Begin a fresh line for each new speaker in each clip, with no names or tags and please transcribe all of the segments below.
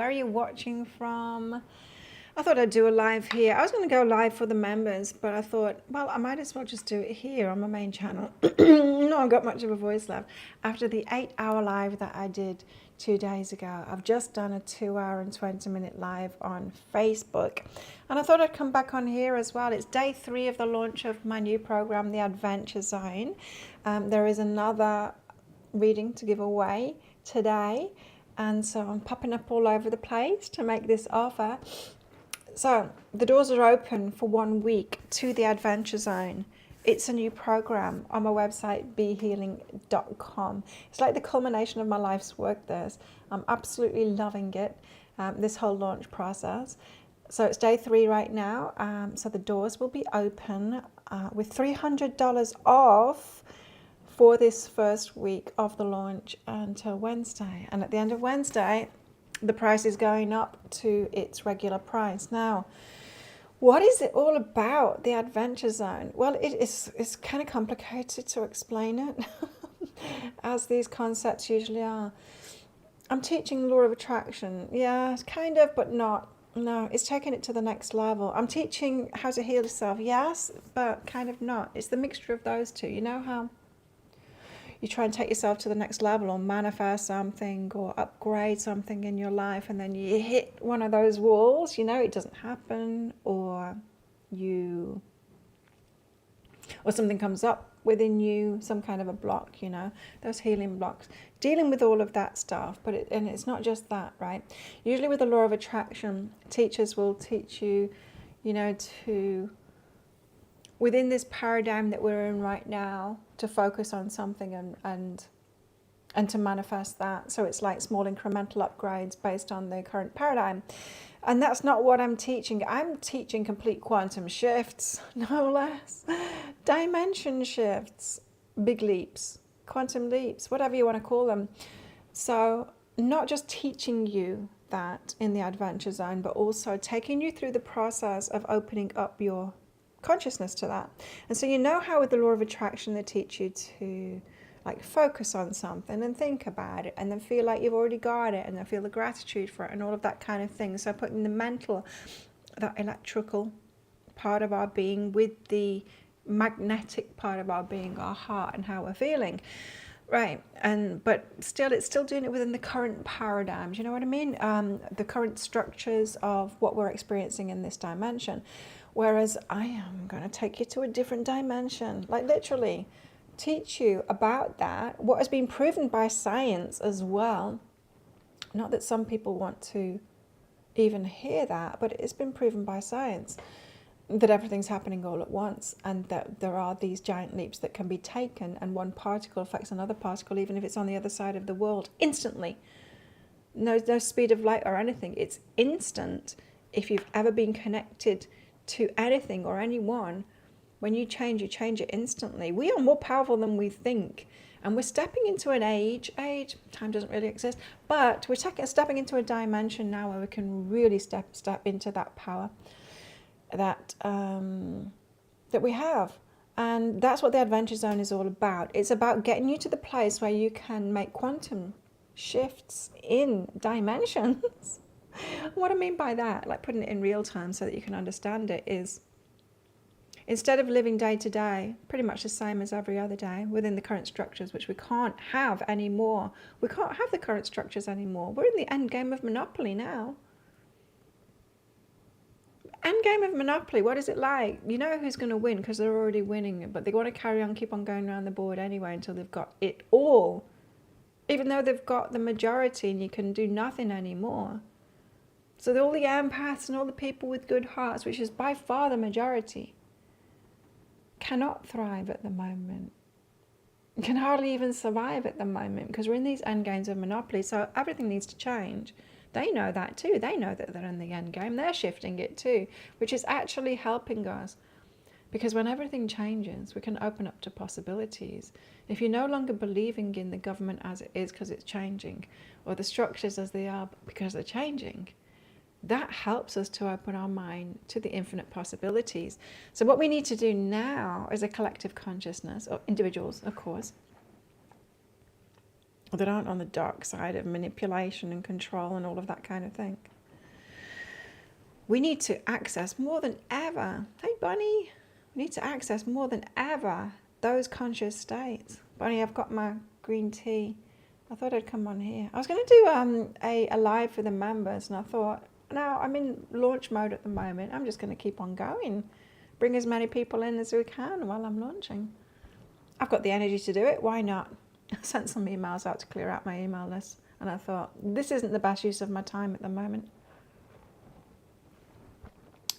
Where are you watching from? I thought I'd do a live here. I was going to go live for the members, but I thought, well, I might as well just do it here on my main channel. No, I've got much of a voice left. After the 8-hour live that I did 2 days ago, I've just done a 2 hour and 20-minute live on Facebook. And I thought I'd come back on here as well. It's day 3 of the launch of my new program, The Adventure Zone. There is another reading to give away today. And so I'm popping up all over the place to make this offer. So the doors are open for 1 week to the Adventure Zone. It's a new program on my website, behealing.com. It's like the culmination of my life's work there. I'm absolutely loving it, this whole launch process. So it's day 3 right now. So the doors will be open with $300 off for this first week of the launch until Wednesday. And at the end of Wednesday, the price is going up to its regular price. Now, what is it all about, the Adventure Zone? Well, it's kind of complicated to explain it, as these concepts usually are. I'm teaching the law of attraction. Yeah, kind of, but not. No, it's taking it to the next level. I'm teaching how to heal yourself. Yes, but kind of not. It's the mixture of those two. You know how you try and take yourself to the next level or manifest something or upgrade something in your life, and then you hit one of those walls, it doesn't happen, or something comes up within you, some kind of a block, those healing blocks, dealing with all of that stuff. But it's not just that, right? Usually with the law of attraction, teachers will teach you, to, within this paradigm that we're in right now, to focus on something and to manifest that. So it's like small incremental upgrades based on the current paradigm. And that's not what I'm teaching. I'm teaching complete quantum shifts, no less. Dimension shifts, big leaps, quantum leaps, whatever you want to call them. So not just teaching you that in the Adventure Zone, but also taking you through the process of opening up your consciousness to that. And so how with the law of attraction they teach you to focus on something and think about it and then feel like you've already got it and then feel the gratitude for it and all of that kind of thing. So putting the mental, that electrical part of our being with the magnetic part of our being, our heart, and how we're feeling. Right, but it's still doing it within the current paradigms. You know what I mean? The current structures of what we're experiencing in this dimension. Whereas I am going to take you to a different dimension, literally teach you about that, what has been proven by science as well. Not that some people want to even hear that, but it's been proven by science that everything's happening all at once, and that there are these giant leaps that can be taken, and one particle affects another particle, even if it's on the other side of the world, instantly. No speed of light or anything. It's instant. If you've ever been connected to anything or anyone, when you change it instantly. We are more powerful than we think. And we're stepping into an age, time doesn't really exist, but we're stepping into a dimension now where we can really step into that power that we have. And that's what the Adventure Zone is all about. It's about getting you to the place where you can make quantum shifts in dimensions. What I mean by that, putting it in real time so that you can understand it, is instead of living day to day, pretty much the same as every other day, within the current structures, which we can't have anymore. We can't have the current structures anymore. We're in the end game of Monopoly now. End game of Monopoly, what is it like? You know who's going to win because they're already winning it, but they want to carry on, keep on going around the board anyway until they've got it all. Even though they've got the majority and you can do nothing anymore. So all the empaths and all the people with good hearts, which is by far the majority, cannot thrive at the moment. Can hardly even survive at the moment because we're in these end games of Monopoly. So everything needs to change. They know that too. They know that they're in the end game. They're shifting it too, which is actually helping us. Because when everything changes, we can open up to possibilities. If you're no longer believing in the government as it is because it's changing, or the structures as they are because they're changing, that helps us to open our mind to the infinite possibilities. So what we need to do now as a collective consciousness, or individuals, of course, that aren't on the dark side of manipulation and control and all of that kind of thing. We need to access more than ever. Hey, Bunny. We need to access more than ever those conscious states. Bunny, I've got my green tea. I thought I'd come on here. I was going to do a live for the members, and I thought, no, I'm in launch mode at the moment. I'm just going to keep on going. Bring as many people in as we can while I'm launching. I've got the energy to do it. Why not? I sent some emails out to clear out my email list, and I thought, this isn't the best use of my time at the moment.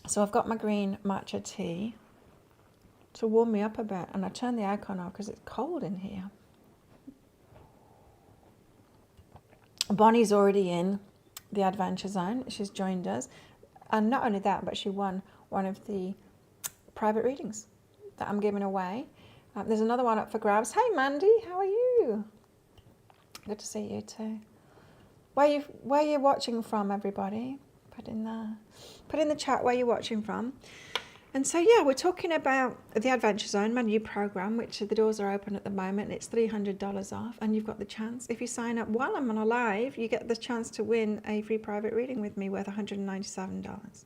So I've got my green matcha tea to warm me up a bit, and I turned the aircon off because it's cold in here. Bonnie's already in the Adventure Zone. She's joined us, and not only that, but she won one of the private readings that I'm giving away. There's another one up for grabs. Hey Mandy, how are you? Good to see you too. Where you watching from, everybody? Put in the chat where you're watching from. And so yeah, we're talking about the Adventure Zone, my new program, which the doors are open at the moment. It's $300 off, and you've got the chance, if you sign up while I'm on a live, you get the chance to win a free private reading with me worth $197.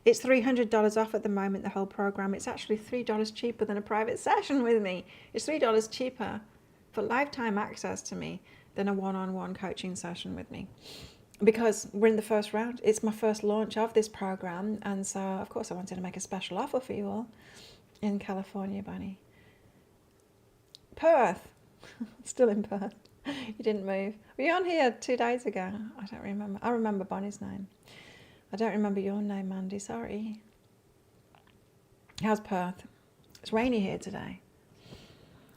It's $300 off at the moment, the whole program. It's actually $3 cheaper than a private session with me. It's $3 cheaper for lifetime access to me than a one-on-one coaching session with me. Because we're in the first round. It's my first launch of this program, and so of course I wanted to make a special offer for you all in California, Bunny. Perth. Still in Perth. You didn't move. Were you on here 2 days ago? I don't remember. I remember Bonnie's name. I don't remember your name, Mandy. Sorry. How's Perth? It's rainy here today.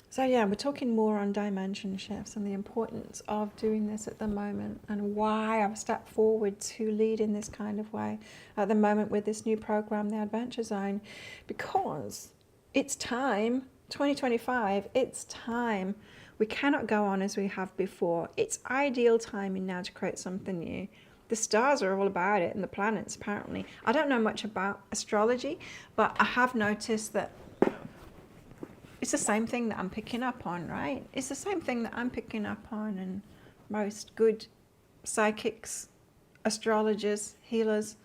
So yeah, we're talking more on dimension shifts and the importance of doing this at the moment, and why I've stepped forward to lead in this kind of way at the moment with this new program, the Adventure Zone, because it's time, 2025, it's time. We cannot go on as we have before. It's ideal timing now to create something new. The stars are all about it, and the planets apparently. I don't know much about astrology, but I have noticed that it's the same thing that I'm picking up on, right? It's the same thing that I'm picking up on, and most good psychics, astrologers, healers,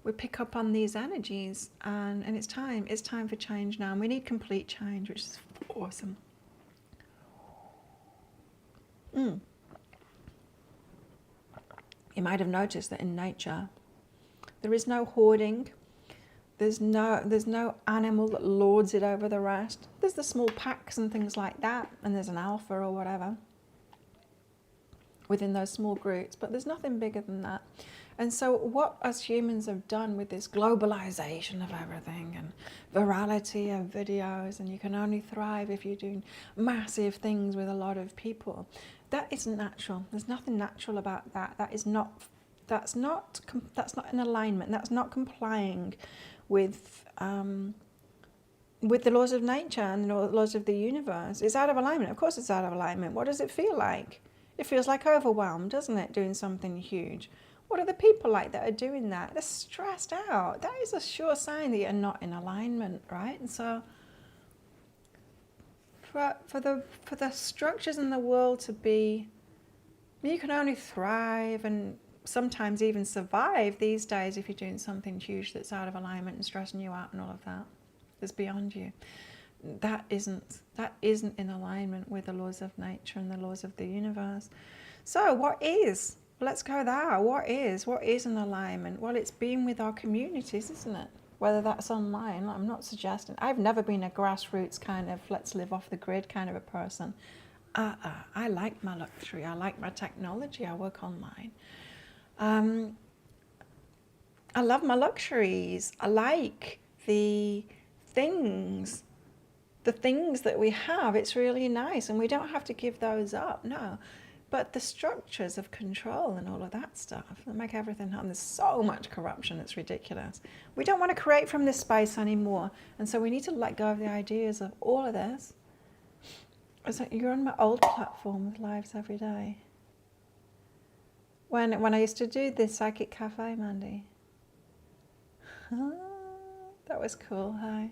we pick up on these energies, and it's time. It's time for change now, and we need complete change, which is awesome. You might have noticed that in nature, there is no hoarding. There's no animal that lords it over the rest. There's the small packs and things like that, and there's an alpha or whatever within those small groups, but there's nothing bigger than that. And so what us humans have done with this globalization of everything and virality of videos, and you can only thrive if you're doing massive things with a lot of people, that isn't natural. There's nothing natural about that. That's not in alignment. That's not complying with the laws of nature and the laws of the universe. It's out of alignment. Of course it's out of alignment. What does it feel like? It feels like overwhelm, doesn't it, doing something huge? What are the people like that are doing that? They're stressed out. That is a sure sign that you're not in alignment, right? And so for the structures in the world to be, you can only thrive and sometimes even survive these days if you're doing something huge that's out of alignment and stressing you out and all of that. That's beyond you. That isn't in alignment with the laws of nature and the laws of the universe. So what is? Let's go there. What is in alignment? Well, it's being with our communities, isn't it? Whether that's online, I'm not suggesting. I've never been a grassroots kind of let's live off the grid kind of a person. I like my luxury. I like my technology. I work online. I love my luxuries. I like the things that we have. It's really nice, and we don't have to give those up, no. But the structures of control and all of that stuff that make everything happen, there's so much corruption, it's ridiculous. We don't want to create from this space anymore, and so we need to let go of the ideas of all of this. It's like you're on my old platform with lives every day. When I used to do this Psychic Cafe, Mandy. That was cool, hey?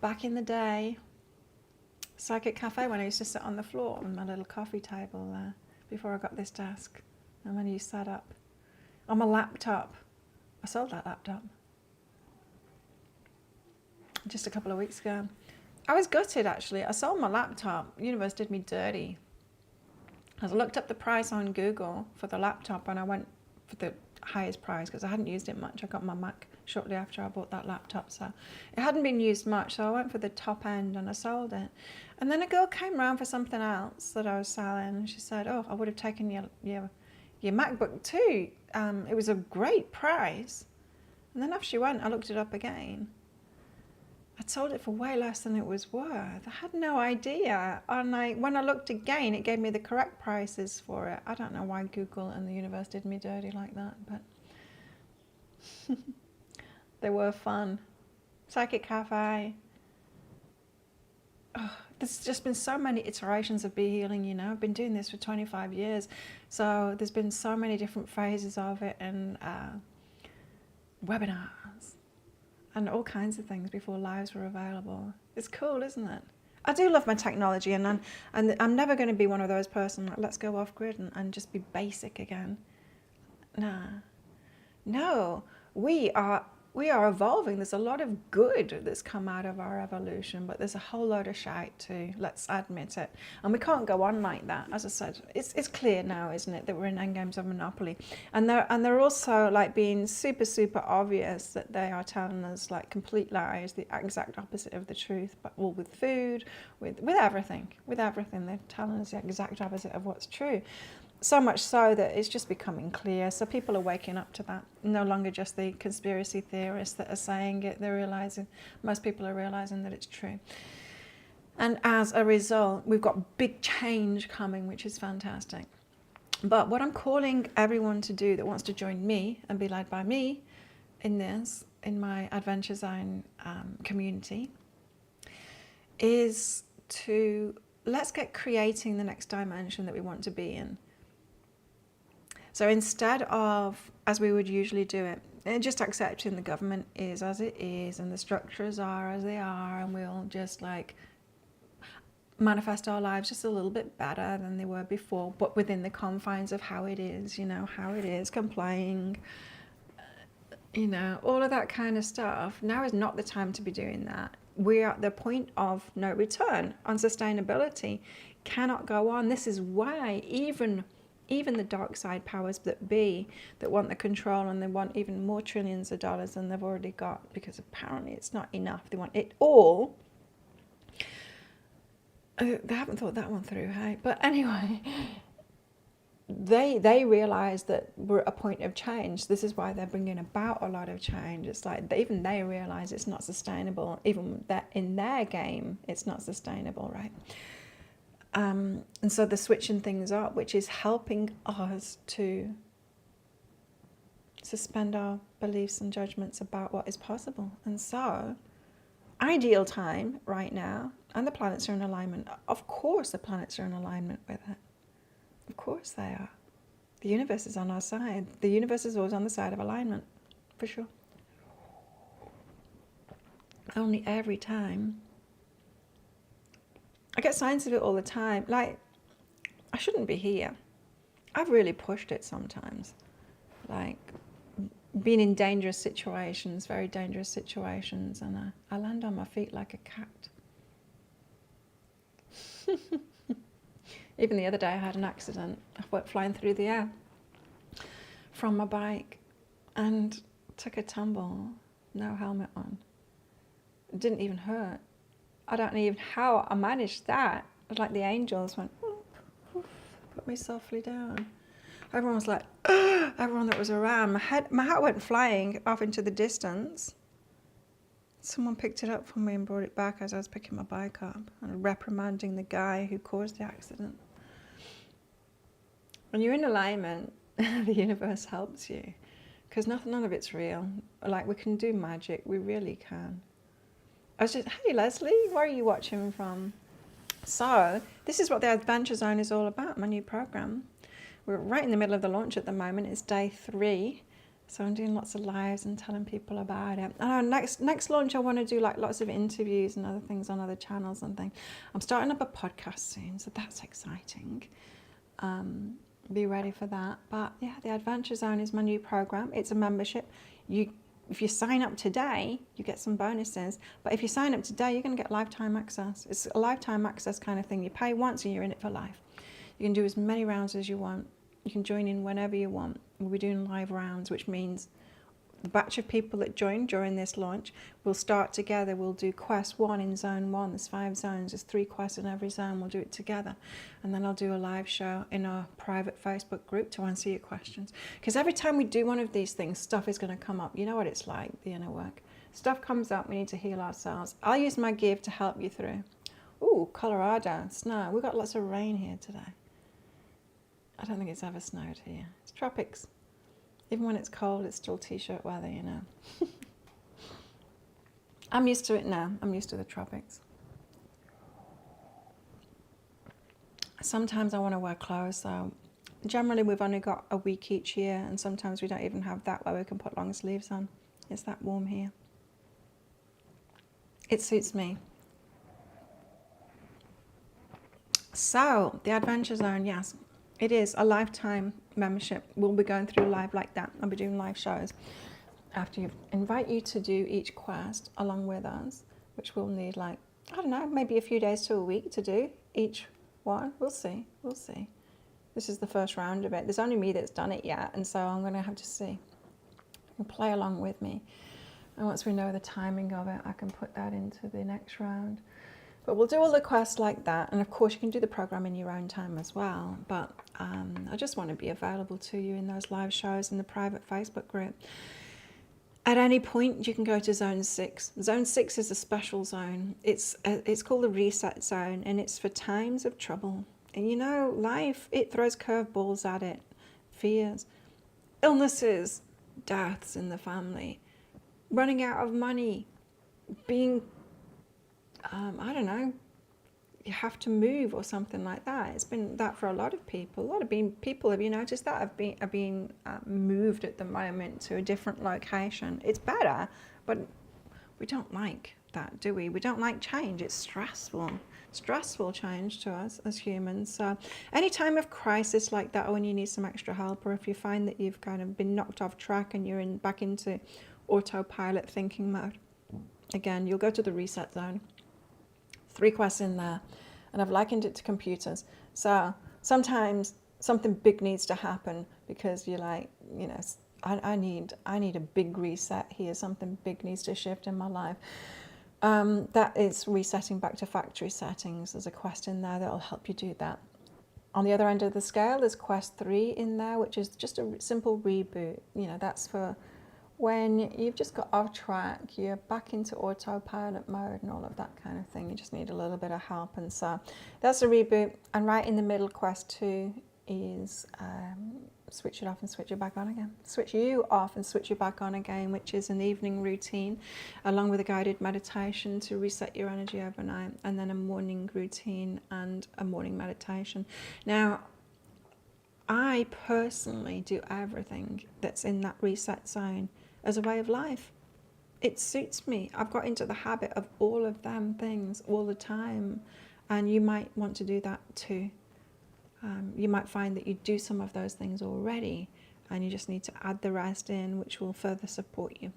Back in the day. Psychic Cafe when I used to sit on the floor on my little coffee table there before I got this desk. And when you sat up on my laptop, I sold that laptop just a couple of weeks ago. I was gutted actually. I sold my laptop. The universe did me dirty. I looked up the price on Google for the laptop and I went for the highest price because I hadn't used it much. I got my Mac shortly after I bought that laptop, so it hadn't been used much, so I went for the top end and I sold it. And then a girl came around for something else that I was selling and she said, oh, I would have taken your MacBook too. It was a great price. And then after she went, I looked it up again. I'd sold it for way less than it was worth. I had no idea. And when I looked again, it gave me the correct prices for it. I don't know why Google and the universe did me dirty like that, but they were fun. Psychic Cafe. Oh, there's just been so many iterations of Be Healing, you know. I've been doing this for 25 years. So there's been so many different phases of it and webinars. And all kinds of things before lives were available. It's cool, isn't it? I do love my technology, and I'm never going to be one of those person like, let's go off grid and just be basic again. Nah. No, we are evolving. There's a lot of good that's come out of our evolution, but there's a whole load of shite too. Let's admit it. And we can't go on like that. As I said, it's clear now, isn't it, that we're in endgames of monopoly, and they're also like being super obvious that they are telling us like complete lies, the exact opposite of the truth. But well, with food, with everything, they're telling us the exact opposite of what's true. So much so that it's just becoming clear. So people are waking up to that. No longer just the conspiracy theorists that are saying it. They're realizing, most people are realizing that it's true. And as a result, we've got big change coming, which is fantastic. But what I'm calling everyone to do that wants to join me and be led by me in this, in my Adventure Zone community, is to let's get creating the next dimension that we want to be in. So instead of, as we would usually do it, and just accepting the government is as it is and the structures are as they are, and we'll just like manifest our lives just a little bit better than they were before, but within the confines of how it is, you know, how it is, complying, you know, all of that kind of stuff. Now is not the time to be doing that. We are at the point of no return. Unsustainability cannot go on. This is why even the dark side powers that be, that want the control and they want even more trillions of dollars than they've already got, because apparently it's not enough. They want it all. They haven't thought that one through, hey? But anyway, they realize that we're at a point of change. This is why they're bringing about a lot of change. It's like even they realize it's not sustainable. Even that in their game, it's not sustainable, right? And so they're switching things up, which is helping us to suspend our beliefs and judgments about what is possible. And so, ideal time right now, and the planets are in alignment. Of course the planets are in alignment with it. Of course they are. The universe is on our side. The universe is always on the side of alignment, for sure. Only every time. I get signs of it all the time. Like, I shouldn't be here. I've really pushed it sometimes. Like, being in dangerous situations, very dangerous situations, and I land on my feet like a cat. Even the other day I had an accident. I went flying through the air from my bike and took a tumble, no helmet on. It didn't even hurt. I don't know even how I managed that. It was like the angels went, put me softly down. Everyone was like, everyone that was around. My hat went flying off into the distance. Someone picked it up for me and brought it back as I was picking my bike up and reprimanding the guy who caused the accident. When you're in alignment, the universe helps you, because none of it's real. Like, we can do magic, we really can. I was just, hey Leslie, where are you watching from? So, this is what the Adventure Zone is all about, my new program. We're right in the middle of the launch at the moment. It's day 3. So I'm doing lots of lives and telling people about it. And next launch, I want to do like lots of interviews and other things on other channels and things. I'm starting up a podcast soon, so that's exciting. Be ready for that. But yeah, the Adventure Zone is my new program. It's a membership. If you sign up today, you get some bonuses. But if you sign up today, you're going to get lifetime access. It's a lifetime access kind of thing. You pay once and you're in it for life. You can do as many rounds as you want. You can join in whenever you want. We'll be doing live rounds, which means the batch of people that join during this launch will start together. We'll do quest 1 in zone 1. There's 5 zones. There's 3 quests in every zone. We'll do it together. And then I'll do a live show in our private Facebook group to answer your questions. Because every time we do one of these things, stuff is going to come up. You know what it's like, the inner work. Stuff comes up. We need to heal ourselves. I'll use my gift to help you through. Ooh, Colorado, snow. We've got lots of rain here today. I don't think it's ever snowed here. It's tropics. Even when it's cold, it's still t-shirt weather, you know. I'm used to it now. I'm used to the tropics. Sometimes I want to wear clothes, so generally we've only got a week each year, and sometimes we don't even have that where we can put long sleeves on. It's that warm here. It suits me. So, the Adventure Zone, yes. It is a lifetime membership. We'll be going through live like that. I'll be doing live shows after you invite you to do each quest along with us, which we'll need like, I don't know, maybe a few days to a week to do each one. We'll see. We'll see. This is the first round of it. There's only me that's done it yet, and so I'm going to have to see. You play along with me. And once we know the timing of it, I can put that into the next round. But we'll do all the quests like that, and of course you can do the program in your own time as well. But I just want to be available to you in those live shows in the private Facebook group. At any point, you can go to Zone 6. Zone 6 is a special zone. It's called the Reset Zone, and it's for times of trouble. And you know, life, it throws curveballs at it. Fears, illnesses, deaths in the family, running out of money, being I don't know, you have to move or something like that. It's been that for a lot of people. A lot of people, have you noticed that, have been moved at the moment to a different location. It's better, but we don't like that, do we? We don't like change. It's stressful change to us as humans. So any time of crisis like that, or when you need some extra help, or if you find that you've kind of been knocked off track and you're back into autopilot thinking mode, again, you'll go to the Reset Zone. 3 quests in there, and I've likened it to computers. So sometimes something big needs to happen because you're like, you know, I need a big reset here. Something big needs to shift in my life. That is resetting back to factory settings. There's a quest in there that'll help you do that. On the other end of the scale, there's quest 3 in there, which is just a simple reboot. You know, that's for when you've just got off track, you're back into autopilot mode and all of that kind of thing. You just need a little bit of help. And so that's a reboot. And right in the middle, quest 2 is switch it off and switch it back on again. Switch you off and switch you back on again, which is an evening routine along with a guided meditation to reset your energy overnight, and then a morning routine and a morning meditation. Now, I personally do everything that's in that reset zone as a way of life. It suits me. I've got into the habit of all of them things all the time, and you might want to do that too. You might find that you do some of those things already, and you just need to add the rest in, which will further support you.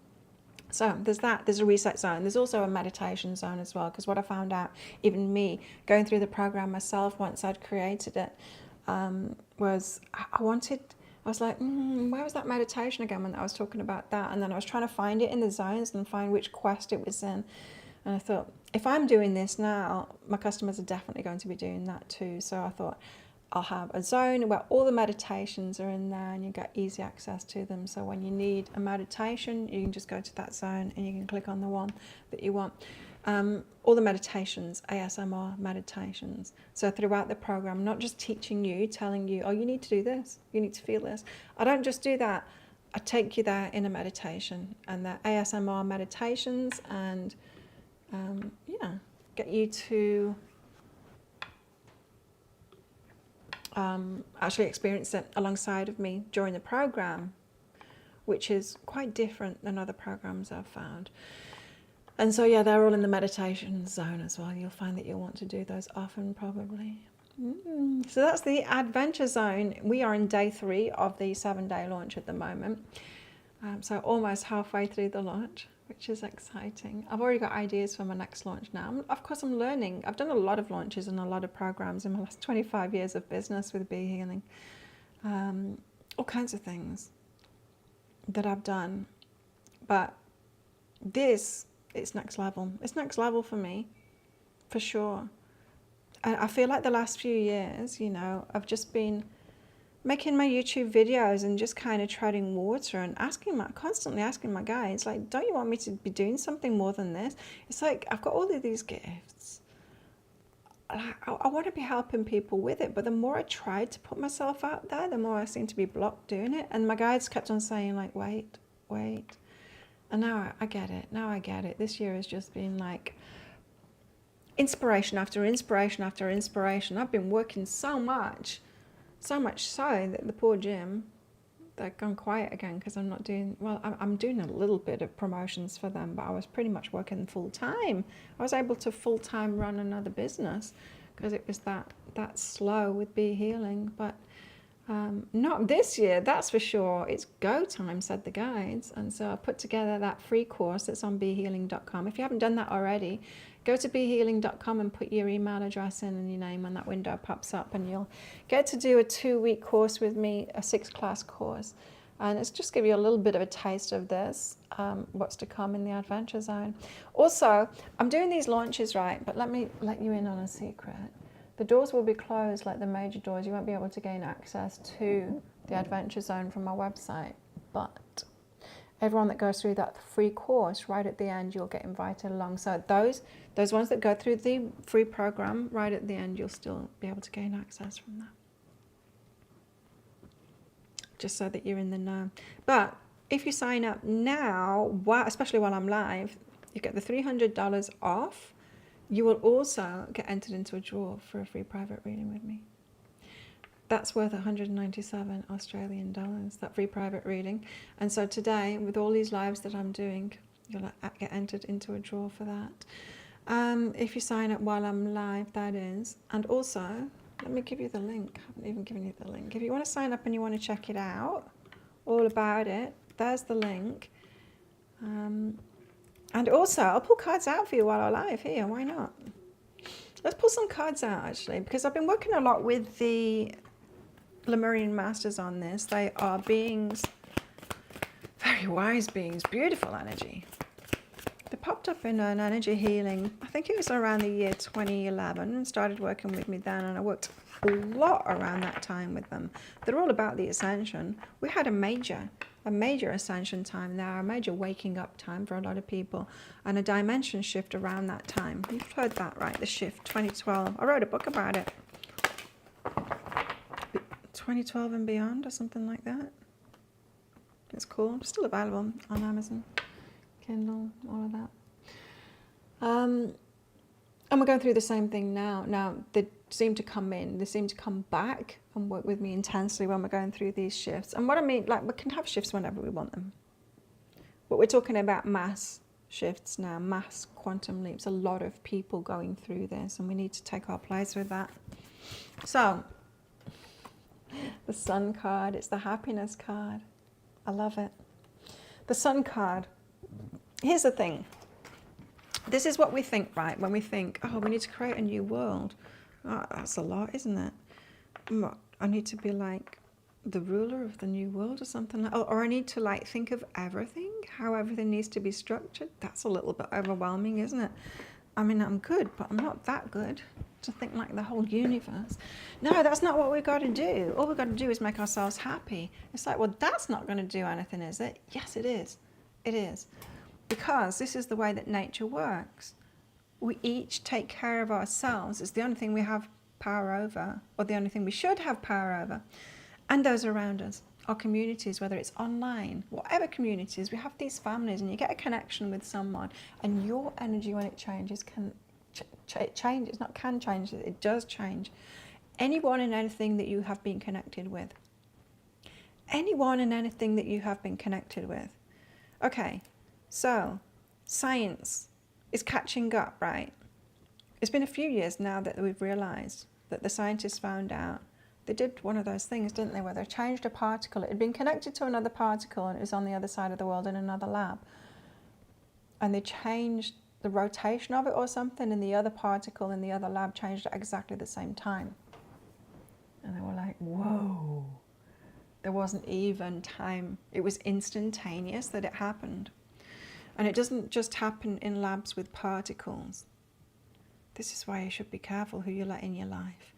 So there's that. There's a reset zone. There's also a meditation zone as well, because what I found out, even me going through the program myself once I'd created it, was I was like, where was that meditation again when I was talking about that? And then I was trying to find it in the zones and find which quest it was in. And I thought, if I'm doing this now, my customers are definitely going to be doing that too. So I thought, I'll have a zone where all the meditations are in there and you get easy access to them. So when you need a meditation, you can just go to that zone and you can click on the one that you want. All the meditations, ASMR meditations. So throughout the program, not just teaching you, telling you, oh, you need to do this, you need to feel this. I don't just do that. I take you there in a meditation, and the ASMR meditations, and get you to actually experience it alongside of me during the program, which is quite different than other programs I've found. And so, yeah, they're all in the meditation zone as well. You'll find that you'll want to do those often, probably. So that's the Adventure Zone. We are in day 3 of the 7-day launch at the moment. So almost halfway through the launch, which is exciting. I've already got ideas for my next launch now. Of course, I'm learning. I've done a lot of launches and a lot of programs in my last 25 years of business with Be Healing. All kinds of things that I've done. But this, it's next level. It's next level for me, for sure. And I feel like the last few years, you know, I've just been making my YouTube videos and just kind of treading water and constantly asking my guides, like, don't you want me to be doing something more than this? It's like, I've got all of these gifts. I want to be helping people with it, but the more I tried to put myself out there, the more I seemed to be blocked doing it. And my guides kept on saying, like, wait. And now I get it. Now I get it. This year has just been like inspiration after inspiration after inspiration. I've been working so much so that the poor gym, they're gone quiet again because I'm not doing, well, I'm doing a little bit of promotions for them, but I was pretty much working full time. I was able to full time run another business because it was that slow with Be Healing, but not this year, that's for sure. It's go time, said the guides. And so I put together that free course that's on BeHealing.com. If you haven't done that already, go to BeHealing.com and put your email address in and your name, and that window pops up, and you'll get to do a 2-week course with me, a 6-class course. And it's just give you a little bit of a taste of this, what's to come in the Adventure Zone. Also, I'm doing these launches, right, but let me let you in on a secret. The doors will be closed, like the major doors. You won't be able to gain access to the Adventure Zone from my website. But everyone that goes through that free course, right at the end, you'll get invited along. So those ones that go through the free program, right at the end, you'll still be able to gain access from that. Just so that you're in the know. But if you sign up now, especially while I'm live, you get the $300 off. You will also get entered into a draw for a free private reading with me. That's worth 197 Australian dollars, that free private reading. And so today, with all these lives that I'm doing, you'll get entered into a draw for that. If you sign up while I'm live, that is. And also, let me give you the link. I haven't even given you the link. If you want to sign up and you want to check it out, all about it, there's the link. And also, I'll pull cards out for you while I'm live here. Why not? Let's pull some cards out, actually, because I've been working a lot with the Lemurian Masters on this. They are beings, very wise beings, beautiful energy. They popped up in an energy healing, I think it was around the year 2011, and started working with me then, and I worked a lot around that time with them. They're all about the ascension. We had a major ascension time there, a major waking up time for a lot of people, and a dimension shift around that time. You've heard that, right? The shift, 2012. I wrote a book about it. 2012 and beyond, or something like that. It's cool. It's still available on Amazon, Kindle, all of that. And we're going through the same thing now. Now, they seem to come back and work with me intensely when we're going through these shifts. And what I mean, like, we can have shifts whenever we want them. But we're talking about mass shifts now, mass quantum leaps. A lot of people going through this, and we need to take our place with that. So, the Sun card, it's the happiness card. I love it. The Sun card. Here's the thing. This is what we think, right? When we think, oh, we need to create a new world. Oh, that's a lot, isn't it? I need to be like the ruler of the new world or something. Or I need to like think of everything, how everything needs to be structured. That's a little bit overwhelming, isn't it? I mean, I'm good, but I'm not that good to think like the whole universe. No, that's not what we've got to do. All we've got to do is make ourselves happy. It's like, well, that's not going to do anything, is it? Yes, it is. It is. Because this is the way that nature works. We each take care of ourselves. It's the only thing we have power over, or the only thing we should have power over. And those around us, our communities, whether it's online, whatever communities, we have these families, and you get a connection with someone, and your energy, when it changes, it does change. Anyone and anything that you have been connected with, anyone and anything that you have been connected with. Okay, so science is catching up, right? It's been a few years now that we've realized that the scientists found out. They did one of those things, didn't they, where they changed a particle. It had been connected to another particle and it was on the other side of the world in another lab. And they changed the rotation of it or something, and the other particle in the other lab changed at exactly the same time. And they were like, whoa. There wasn't even time. It was instantaneous that it happened. And it doesn't just happen in labs with particles. This is why you should be careful who you let in your life,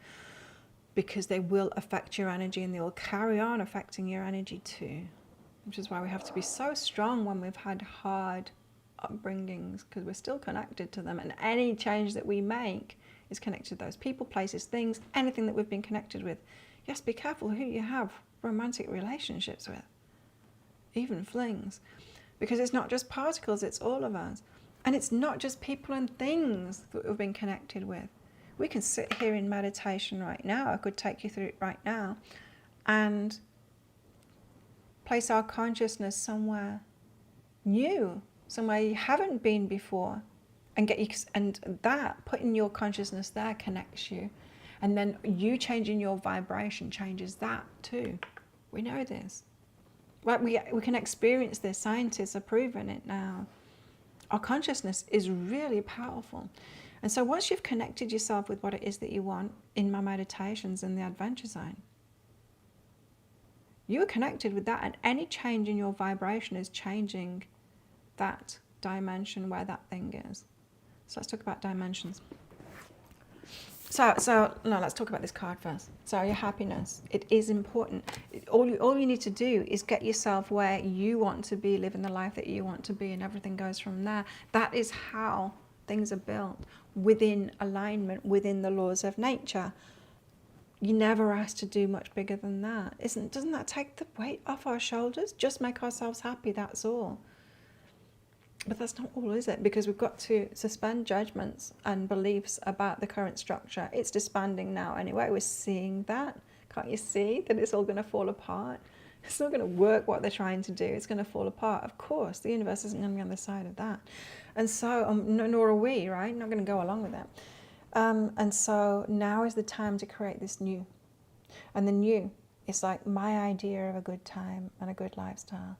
because they will affect your energy and they will carry on affecting your energy too. Which is why we have to be so strong when we've had hard upbringings, because we're still connected to them, and any change that we make is connected to those people, places, things, anything that we've been connected with. Yes, be careful who you have romantic relationships with, even flings, because it's not just particles, it's all of us. And it's not just people and things that we've been connected with. We can sit here in meditation right now, I could take you through it right now, and place our consciousness somewhere new, somewhere you haven't been before, and get you, and that putting your consciousness there connects you, and then you changing your vibration changes that too. We know this. Well, we can experience this. Scientists are proving it now. Our consciousness is really powerful. And so once you've connected yourself with what it is that you want in my meditations in the Adventure Zone, you are connected with that, and any change in your vibration is changing that dimension where that thing is. So let's talk about dimensions. No, let's talk about this card first. So your happiness, it is important. All you need to do is get yourself where you want to be, living the life that you want to be, and everything goes from there. That is how things are built, within alignment, within the laws of nature. You never ask to do much bigger than that. Doesn't that take the weight off our shoulders? Just make ourselves happy, that's all. But that's not all, is it? Because we've got to suspend judgments and beliefs about the current structure. It's disbanding now anyway. We're seeing that. Can't you see that it's all going to fall apart? It's not going to work what they're trying to do. It's going to fall apart. Of course, the universe isn't going to be on the side of that. And so, nor are we, right? Not going to go along with that. And so now is the time to create this new. And the new is like my idea of a good time and a good lifestyle.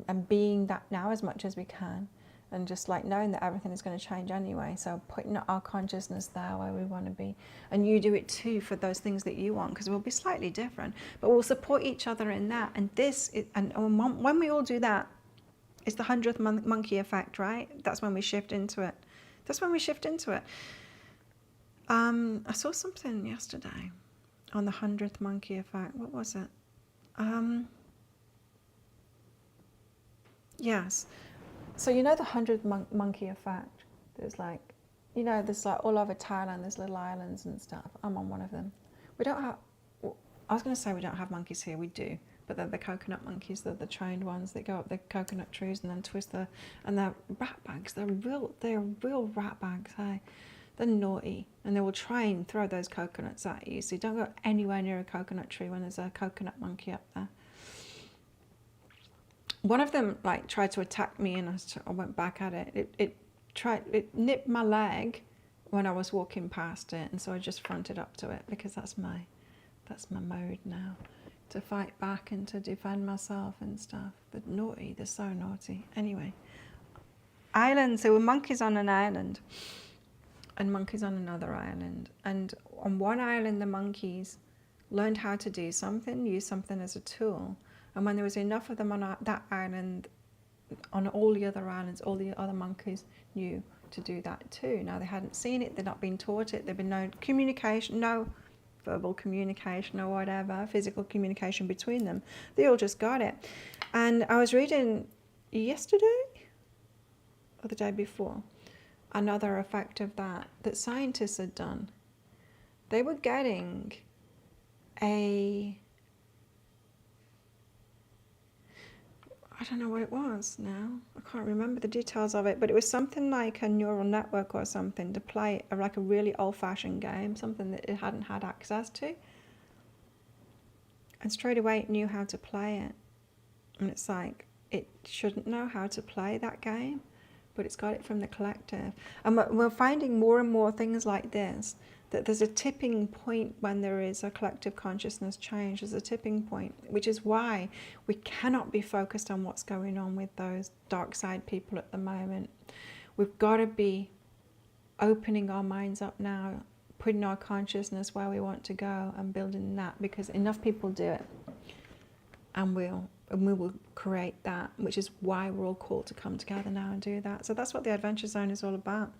And being that now as much as we can. And just like knowing that everything is going to change anyway. So putting our consciousness there where we want to be. And you do it too for those things that you want, because we'll be slightly different. But we'll support each other in that. And this is, and when we all do that, it's the 100th monkey effect, right? That's when we shift into it. That's when we shift into it. I saw something yesterday on the 100th monkey effect. What was it? Yes. So you know the 100th monkey effect? There's like, there's like all over Thailand, there's little islands and stuff. I'm on one of them. We don't have, I was going to say we don't have monkeys here, we do. But they're the coconut monkeys, they're the trained ones that go up the coconut trees and then twist and they're rat bags. They're real rat bags, hey? They're naughty, and they will try and throw those coconuts at you. So you don't go anywhere near a coconut tree when there's a coconut monkey up there. One of them like tried to attack me, and I went back at it. It nipped my leg when I was walking past it, and so I just fronted up to it, because that's my mode now, to fight back and to defend myself and stuff. They're naughty. They're so naughty. Anyway, islands. There were monkeys on an island, and monkeys on another island. And on one island, the monkeys learned how to do something, use something as a tool. And when there was enough of them on that island, on all the other islands, all the other monkeys knew to do that too. Now, they hadn't seen it, they'd not been taught it, there'd been no communication, no verbal communication or whatever, physical communication between them. They all just got it. And I was reading yesterday, or the day before, another effect of that scientists had done. They were getting I don't know what it was now. I can't remember the details of it, but it was something like a neural network or something to play like a really old-fashioned game, something that it hadn't had access to. and straight away it knew how to play it. And it's like, it shouldn't know how to play that game, but it's got it from the collective. And we're finding more and more things like this, that there's a tipping point when there is a collective consciousness change. There's a tipping point, which is why we cannot be focused on what's going on with those dark side people at the moment. We've got to be opening our minds up now, putting our consciousness where we want to go and building that, because enough people do it, and we will create that, which is why we're all called to come together now and do that. So that's what the Adventure Zone is all about.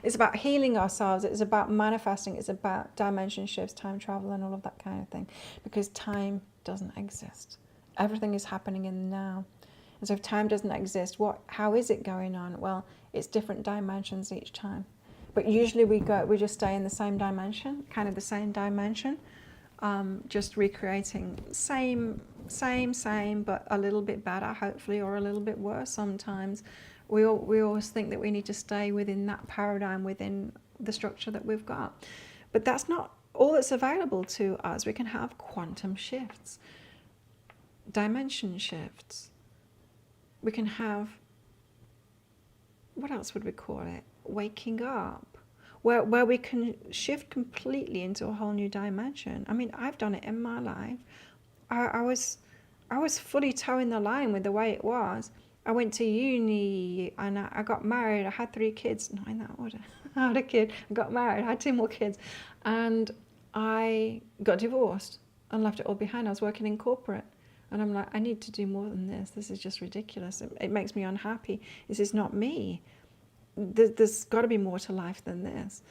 It's about healing ourselves. It's about manifesting. It's about dimension shifts, time travel, and all of that kind of thing, because time doesn't exist. Everything is happening in the now. And so if time doesn't exist, how is it going on? Well, it's different dimensions each time. But usually we just stay in the same dimension, kind of the same dimension, just recreating same, but a little bit better, hopefully, or a little bit worse sometimes. We always think that we need to stay within that paradigm, within the structure that we've got. But that's not all that's available to us. We can have quantum shifts, dimension shifts. We can have, what else would we call it? Waking up, where we can shift completely into a whole new dimension. I mean, I've done it in my life. I was fully towing the line with the way it was. I went to uni and I got married. I had 3 kids. Not in that order. I had a kid. I got married. I had 2 more kids. And I got divorced and left it all behind. I was working in corporate. And I'm like, I need to do more than this. This is just ridiculous. It makes me unhappy. This is not me. There's got to be more to life than this.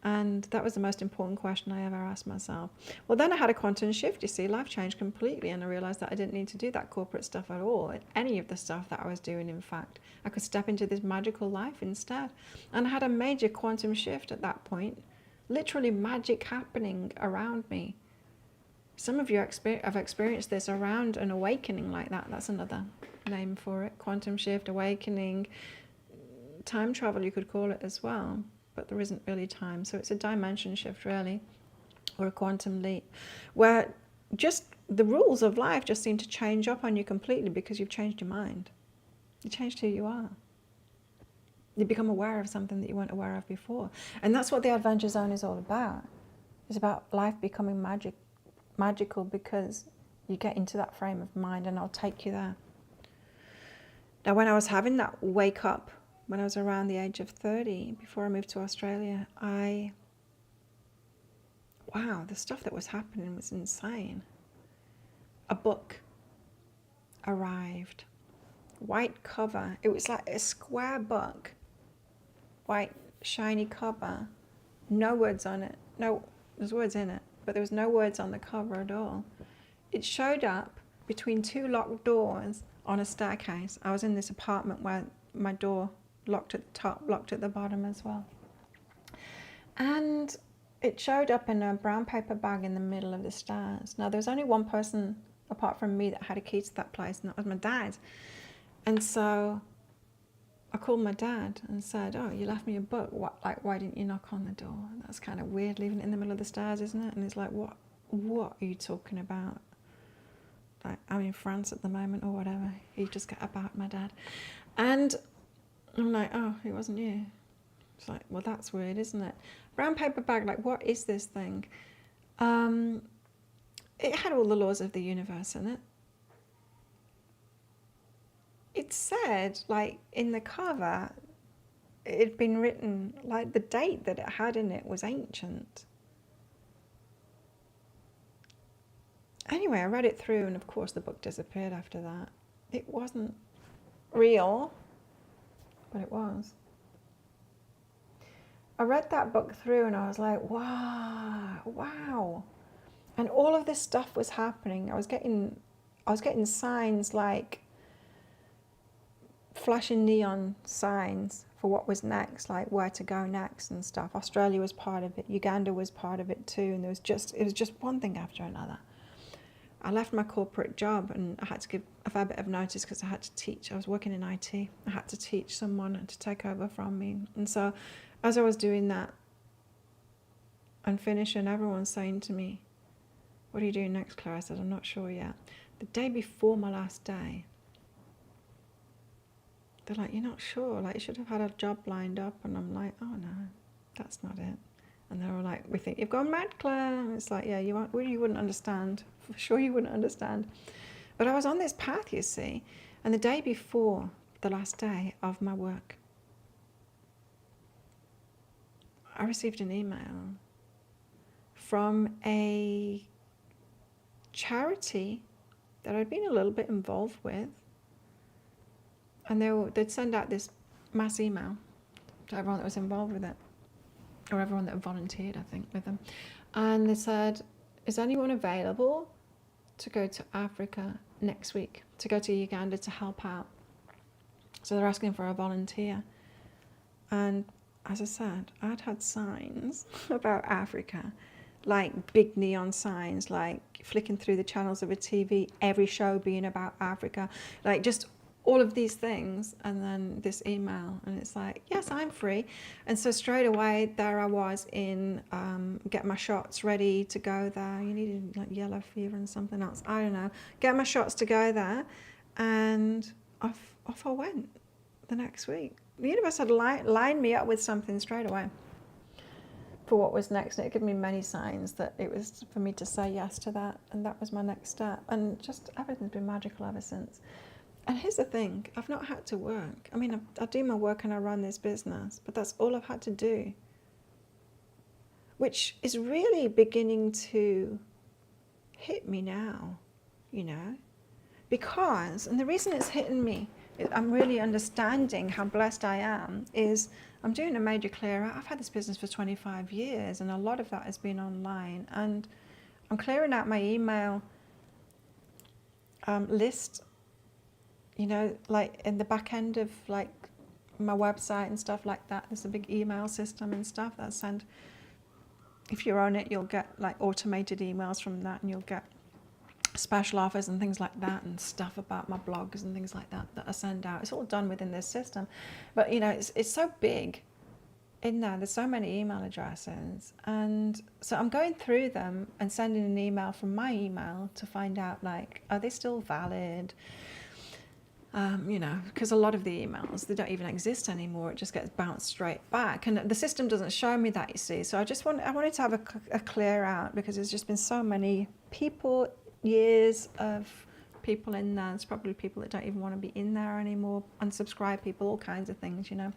And that was the most important question I ever asked myself. Well, then I had a quantum shift, you see. Life changed completely, and I realized that I didn't need to do that corporate stuff at all. Any of the stuff that I was doing, in fact. I could step into this magical life instead. And I had a major quantum shift at that point. Literally magic happening around me. Some of you have experienced this around an awakening like that. That's another name for it. Quantum shift, awakening, time travel you could call it as well. But there isn't really time. So it's a dimension shift really, or a quantum leap, where just the rules of life just seem to change up on you completely because you've changed your mind. You changed who you are. You become aware of something that you weren't aware of before. And that's what the Adventure Zone is all about. It's about life becoming magical because you get into that frame of mind, and I'll take you there. Now, when I was having that wake up, when I was around the age of 30, before I moved to Australia, wow, the stuff that was happening was insane. A book arrived, white cover. It was like a square book, white shiny cover, no words on it. No, there's words in it, but there was no words on the cover at all. It showed up between 2 locked doors on a staircase. I was in this apartment where my door locked at the top, locked at the bottom as well. And it showed up in a brown paper bag in the middle of the stairs. Now, there was only one person apart from me that had a key to that place, and that was my dad. And so I called my dad and said, oh, you left me a book. Why didn't you knock on the door? That's kind of weird, leaving it in the middle of the stairs, isn't it? And he's like, what are you talking about? Like, I'm in France at the moment or whatever. He just got about my dad. And I'm like, oh, it wasn't you. It's like, well, that's weird, isn't it? Brown paper bag, like, what is this thing? It had all the laws of the universe in it. It said, like, in the cover, it had been written, like, the date that it had in it was ancient. Anyway, I read it through, and of course the book disappeared after that. It wasn't real, but it was. I read that book through and I was like, wow. And all of this stuff was happening. I was getting signs, like flashing neon signs for what was next, like where to go next and stuff. Australia was part of it. Uganda was part of it too. And it was just one thing after another. I left my corporate job and I had to give a fair bit of notice because I had to teach. I was working in IT. I had to teach someone to take over from me. And so as I was doing that and finishing, everyone's saying to me, what are you doing next, Claire? I said, I'm not sure yet. The day before my last day, they're like, you're not sure? Like, you should have had a job lined up. And I'm like, oh no, that's not it. And they're all like, we think you've gone mad, Claire. And it's like, yeah, you wouldn't understand. For sure you wouldn't understand. But I was on this path, you see. And the day before the last day of my work, I received an email from a charity that I'd been a little bit involved with. And they'd send out this mass email to everyone that was involved with it, or everyone that volunteered, I think, with them. And they said, is anyone available to go to Africa next week, to go to Uganda to help out? So they're asking for a volunteer. And as I said, I'd had signs about Africa, like big neon signs, like flicking through the channels of a TV, every show being about Africa, like just all of these things. And then this email, and it's like, yes, I'm free. And so straight away there I was in get my shots ready to go there. You needed like yellow fever and something else, I don't know, get my shots to go there. And off I went the next week. The universe had lined me up with something straight away for what was next, and it gave me many signs that it was for me to say yes to that, and that was my next step. And just everything's been magical ever since. And here's the thing, I've not had to work. I mean, I do my work and I run this business, but that's all I've had to do, which is really beginning to hit me now, you know, because, and the reason it's hitting me, I'm really understanding how blessed I am, is I'm doing a major clear out. I've had this business for 25 years, and a lot of that has been online, and I'm clearing out my email list, you know, like in the back end of like my website and stuff like that. There's a big email system and stuff that I send. If you're on it, you'll get like automated emails from that, and you'll get special offers and things like that, and stuff about my blogs and things like that I send out. It's all done within this system. But you know, it's so big in there. There's so many email addresses, and so I'm going through them and sending an email from my email to find out, like, are they still valid? You know, because a lot of the emails, they don't even exist anymore. It just gets bounced straight back, and the system doesn't show me that, you see. So I wanted to have a clear out, because there's just been so many people, years of people in there. There's probably people that don't even want to be in there anymore, unsubscribe people, all kinds of things, you know.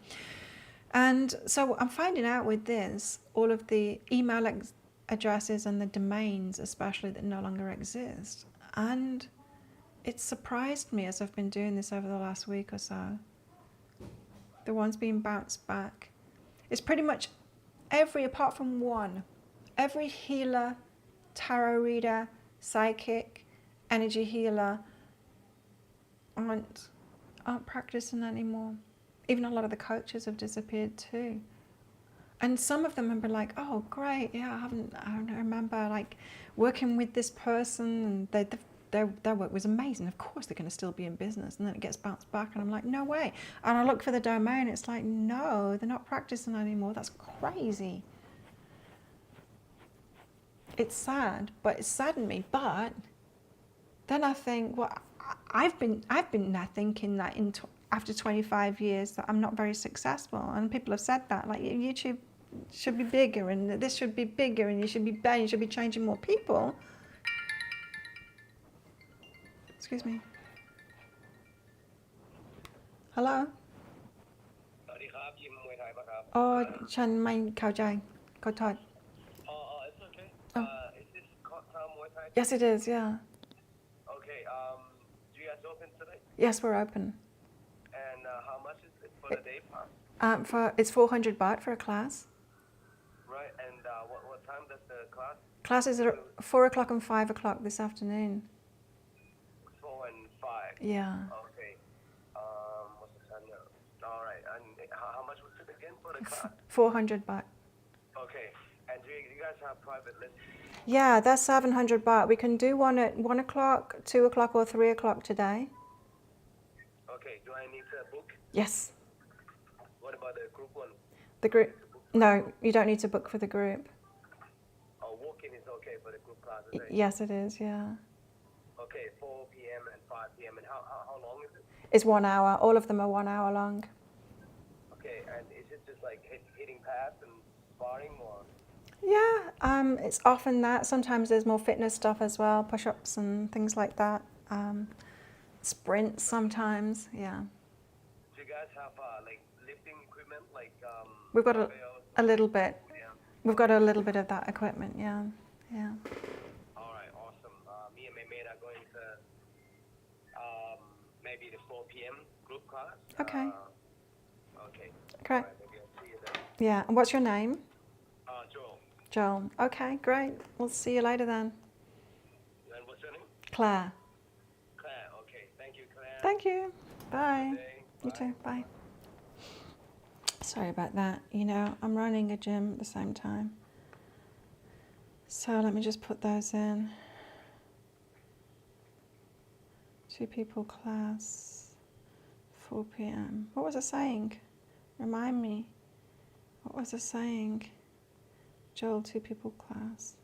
And so I'm finding out with this, all of the email addresses and the domains especially that no longer exist. And it surprised me as I've been doing this over the last week or so. The ones being bounced back. It's pretty much every, apart from one, every healer, tarot reader, psychic, energy healer aren't practicing anymore. Even a lot of the coaches have disappeared too. And some of them have been like, oh great, yeah, I don't remember like working with this person, and their work was amazing. Of course they're going to still be in business. And then it gets bounced back, and I'm like, no way. And I look for the domain, it's like, no, they're not practicing anymore. That's crazy. It's sad, but it saddened me. But then I think, well, I've been now thinking that after 25 years that I'm not very successful, and people have said that, like, YouTube should be bigger, and this should be bigger, and you should be better, you should be changing more people. Excuse me. Hello?
สวัสดีครับยิมมวยไทยปะครับ
Oh, ฉันไม่เข้าใจขอโทษ
it's okay.
Oh.
Is this Tom Muay Thai?
Yes, it is, yeah.
Okay. Do you guys open today?
Yes, we're open.
And how much is it for the day pass?
It's 400 baht for a class.
Right. And what time does the class?
Classes are 4 o'clock and 5 o'clock this afternoon.
4 and 5.
Yeah.
Okay. What's the time now? All right. And how much was it again for the class?
400 baht.
Okay. And do you guys have private lessons?
Yeah, that's 700 baht. We can do one at 1 o'clock, 2 o'clock, or 3 o'clock today.
Okay. Do I need to book?
Yes.
What about the group one?
The group. No, you don't need to book for the group.
Oh, walk-in is okay for the group classes, right?
Yes, it is, yeah.
Okay, 4 p.m. and 5 p.m. And how long is it?
It's 1 hour. All of them are 1 hour long.
Okay, and is it just like hitting pads and sparring or?
Yeah, it's often that. Sometimes there's more fitness stuff as well, push-ups and things like that. Sprints sometimes, yeah.
Do you guys have like lifting equipment, like
We've got
barbells?
a little bit.
Yeah.
We've got a little bit of that equipment, yeah, yeah.
All right, awesome. Me and my mate are going to maybe the 4 p.m. group class.
Okay.
Okay.
Okay.
All right, maybe I'll see you then.
Yeah, and what's your name?
Joel.
Joel. Okay, great. We'll see you later then.
And what's your name?
Claire.
Claire. Okay. Thank you, Claire.
Thank you. Bye.
Good day.
You too. Bye. Sorry about that. You know, I'm running a gym at the same time. So let me just put those in. 2 people class, 4 p.m. What was I saying? Remind me. What was I saying? Joel, 2 people class.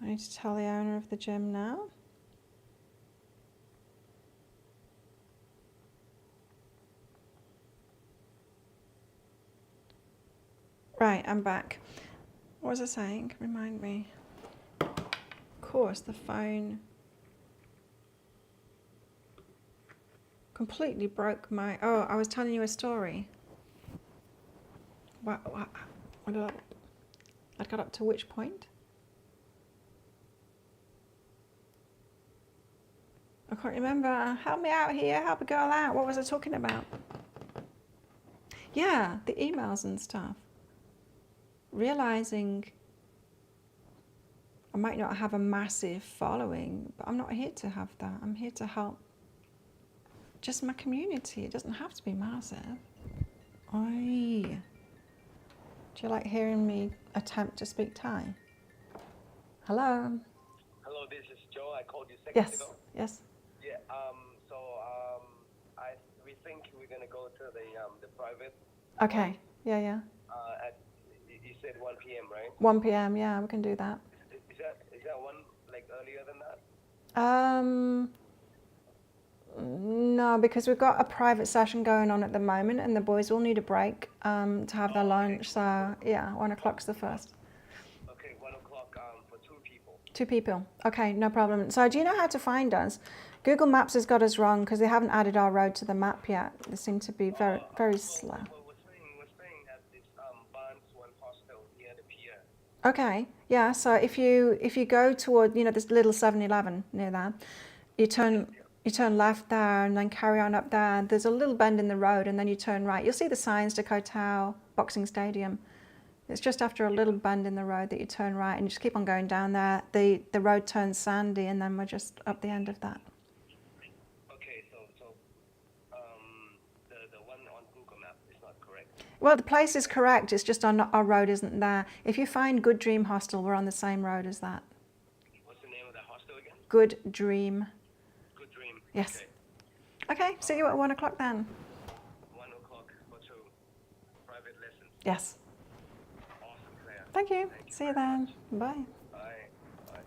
I need to tell the owner of the gym now. Right, I'm back. What was I saying? Remind me. Of course, the phone completely broke my... Oh, I was telling you a story. What did I got up to which point? I can't remember. Help me out here. Help a girl out. What was I talking about? Yeah, the emails and stuff. Realizing I might not have a massive following, but I'm not here to have that. I'm here to help just my community. It doesn't have to be massive. Oi. Do you like hearing me attempt to speak Thai? Hello?
Hello, this is Joe. I called you seconds
Yes,
ago.
yes.
Yeah. We think we're gonna go to the private.
Okay, yeah.
At you said 1 p.m. right?
1 p.m, yeah, we can do that.
Is that one like earlier than that?
No, because we've got a private session going on at the moment and the boys will need a break to have their lunch. So, yeah, 1 o'clock's the first.
Okay, 1 o'clock for 2 people.
2 people. Okay, no problem. So do you know how to find us? Google Maps has got us wrong because they haven't added our road to the map yet. They seem to be very slow.
We're staying at this Barnes One hostel near the pier.
Okay, yeah. So if you go toward this little 7-Eleven near there, you turn left there and then carry on up there. There's a little bend in the road and then you turn right. You'll see the signs to Koh Tao Boxing Stadium. It's just after a little bend in the road that you turn right and you just keep on going down there. The road turns sandy and then we're just up the end of that.
Okay, so the one on Google Maps is not correct.
Well, the place is correct. It's just our road isn't there. If you find Good Dream Hostel, we're on the same road as that.
What's the name of the hostel again?
Good Dream.
Good Dream.
Yes. Okay, see you at 1 o'clock then.
1 o'clock for 2 private lessons.
Yes.
Awesome, Claire.
Thank you.
Thank you
See you
very
then.
much.
Bye.
Bye.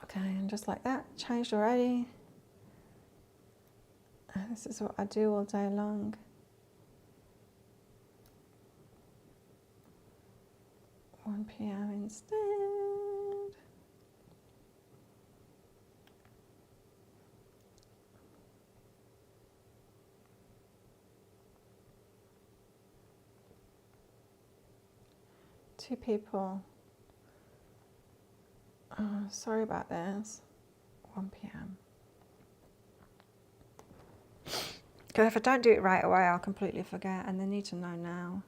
Okay, and just like that, changed already. This is what I do all day long. (1 p.m. instead. Two people. Sorry about this. 1 p.m. Because if I don't do it right away, I'll completely forget, and they need to know now.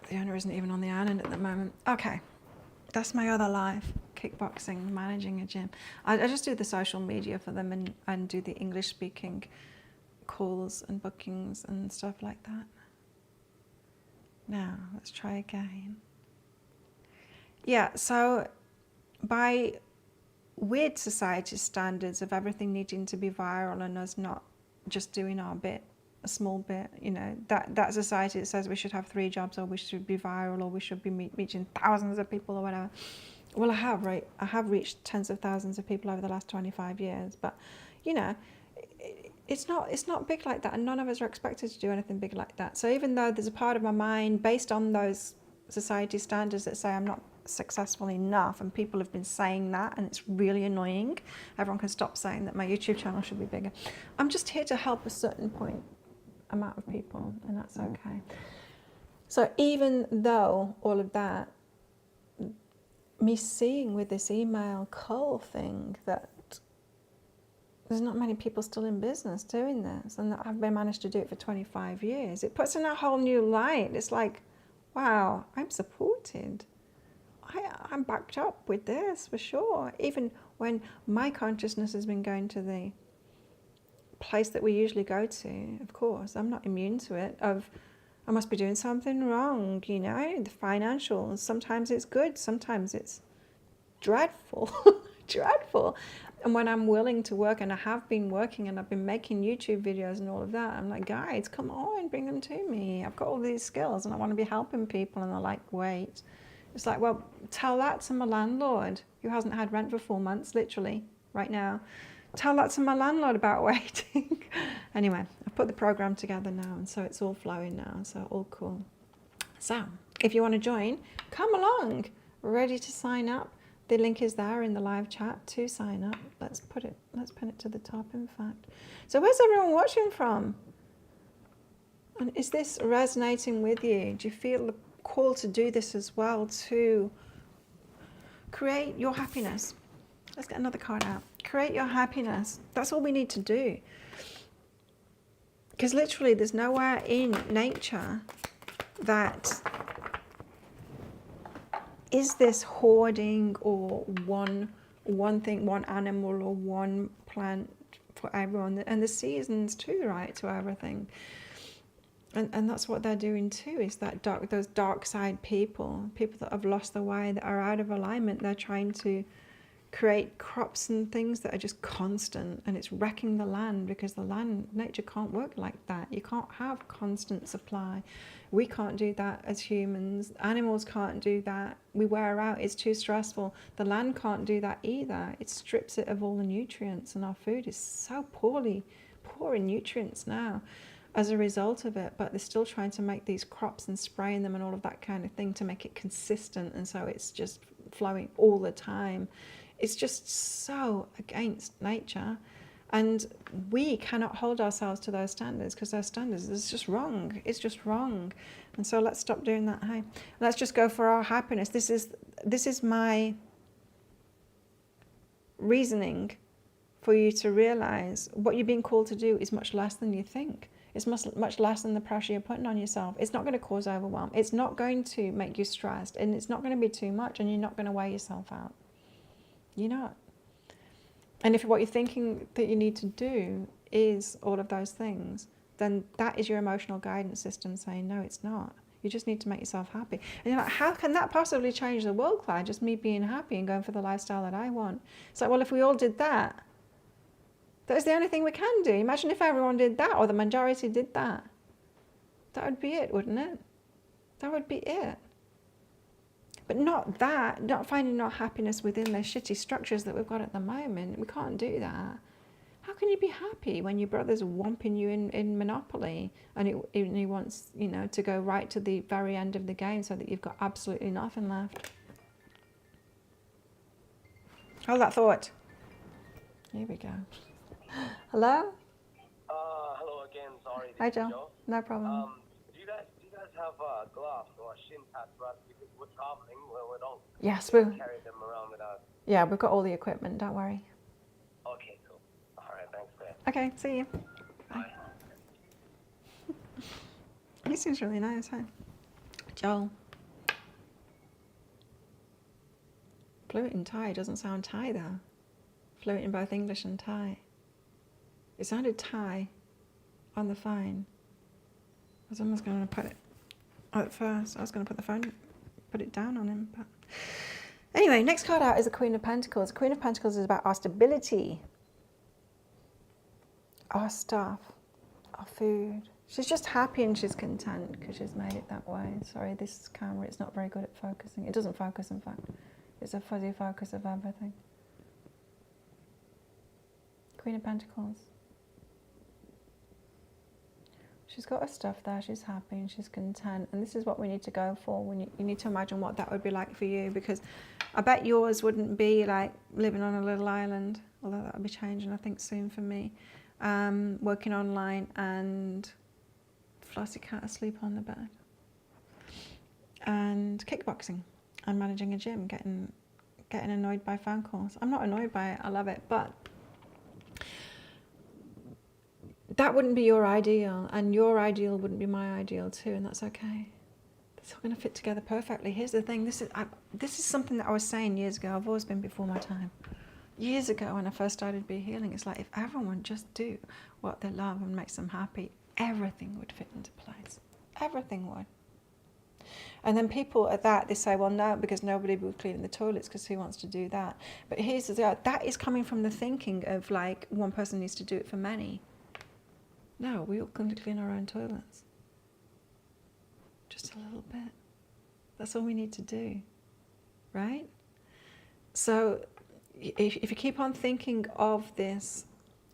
The owner isn't even on the island at the moment. Okay, that's my other life. Kickboxing, managing a gym. I just do the social media for them and do the English speaking calls and bookings and stuff like that. Now, let's try again. Yeah, so by weird society standards of everything needing to be viral and us not just doing our bit a small bit, you know, that society that says we should have 3 jobs, or we should be viral, or we should be reaching thousands of people, or whatever. Well, I have, right? I have reached tens of thousands of people over the last 25 years, but, you know, it's not big like that, and none of us are expected to do anything big like that. So even though there's a part of my mind based on those society standards that say I'm not successful enough, and people have been saying that, and it's really annoying. Everyone can stop saying that my YouTube channel should be bigger. I'm just here to help a certain amount of people, and that's okay. So even though all of that, me seeing with this email cull thing that there's not many people still in business doing this, and that I've managed to do it for 25 years, it puts in a whole new light. It's like, wow, I'm supported. I'm backed up with this for sure. Even when my consciousness has been going to the place that we usually go to, of course, I'm not immune to it, of I must be doing something wrong, you know, the financials. Sometimes it's good, sometimes it's dreadful, dreadful. And when I'm willing to work, and I have been working, and I've been making YouTube videos and all of that, I'm like, guys, come on, bring them to me. I've got all these skills and I want to be helping people. And they're like, wait. It's like, well, tell that to my landlord who hasn't had rent for 4 months, literally, right now. Tell that to my landlord about waiting. Anyway, I've put the program together now, and so it's all flowing now, so all cool. So, if you want to join, come along. Ready to sign up. The link is there in the live chat to sign up. Let's pin it to the top, in fact. So where's everyone watching from? And is this resonating with you? Do you feel the call to do this as well, to create your happiness? Let's get another card out. Create your happiness. That's all we need to do. Because literally there's nowhere in nature that is this hoarding, or one thing, one animal, or one plant for everyone. And the seasons too, right, to everything. And that's what they're doing too, is that those dark side people that have lost their way, that are out of alignment. They're trying to create crops and things that are just constant, and it's wrecking the land, because nature can't work like that. You can't have constant supply. We can't do that as humans. Animals can't do that. We wear out. It's too stressful. The land can't do that either. It strips it of all the nutrients, and our food is so poor in nutrients now as a result of it. But they're still trying to make these crops and spraying them and all of that kind of thing to make it consistent, and so it's just flowing all the time. It's just so against nature, and we cannot hold ourselves to those standards, because those standards is just wrong. It's just wrong. And so let's stop doing that. Hey, let's just go for our happiness. This is my reasoning for you to realize what you're being called to do is much less than you think. It's much less than the pressure you're putting on yourself. It's not going to cause overwhelm. It's not going to make you stressed, and it's not going to be too much, and you're not going to wear yourself out. You're not. And if what you're thinking that you need to do is all of those things, then that is your emotional guidance system saying, no, it's not. You just need to make yourself happy. And you're like, how can that possibly change the world, Claire? Just me being happy and going for the lifestyle that I want. It's like, well, if we all did that, that is the only thing we can do. Imagine if everyone did that, or the majority did that. That would be it, wouldn't it? That would be it. But not finding our happiness within those shitty structures that we've got at the moment. We can't do that. How can you be happy when your brother's whomping you in Monopoly, and he wants, you know, to go right to the very end of the game so that you've got absolutely nothing left? Hold that thought. Here we go. Hello?
Hello again. Sorry.
Hi, Joe. No problem.
Do you guys have gloves or shin pads for us? Because we're traveling, we don't
Yes,
carry them around with us.
Yeah, we've got all the equipment. Don't worry.
Okay, cool. All right, thanks, Claire.
Okay, see you.
Bye.
He seems really nice, huh? Joel. Fluent in Thai doesn't sound Thai though. Fluent in both English and Thai. It sounded Thai on the phone. I was almost going to put it, at first, I was going to put it down on him. But anyway, next card out is the Queen of Pentacles. The Queen of Pentacles is about our stability, our stuff, our food, She's just happy and she's content because she's made it that way. Sorry, this camera, it's not very good at focusing. It doesn't focus, in fact. It's a fuzzy focus of everything. Queen of Pentacles. She's got her stuff there, she's happy and she's content. And this is what we need to go for. When you need to imagine what that would be like for you, because I bet yours wouldn't be like living on a little island, although that will be changing, I think, soon for me. Working online and Flossie cat asleep on the bed. And kickboxing and managing a gym, getting annoyed by phone calls. I'm not annoyed by it, I love it, but that wouldn't be your ideal, and your ideal wouldn't be my ideal too, and that's okay. It's all going to fit together perfectly. Here's the thing, this is something that I was saying years ago. I've always been before my time. Years ago when I first started Be Healing, it's like if everyone just do what they love and makes them happy, everything would fit into place. Everything would. And then people at that, they say, well, no, because nobody will clean the toilets, because who wants to do that? But here's the thing, that is coming from the thinking of like one person needs to do it for many. No, we all come to clean our own toilets. Just a little bit. That's all we need to do, right? So if you keep on thinking of this,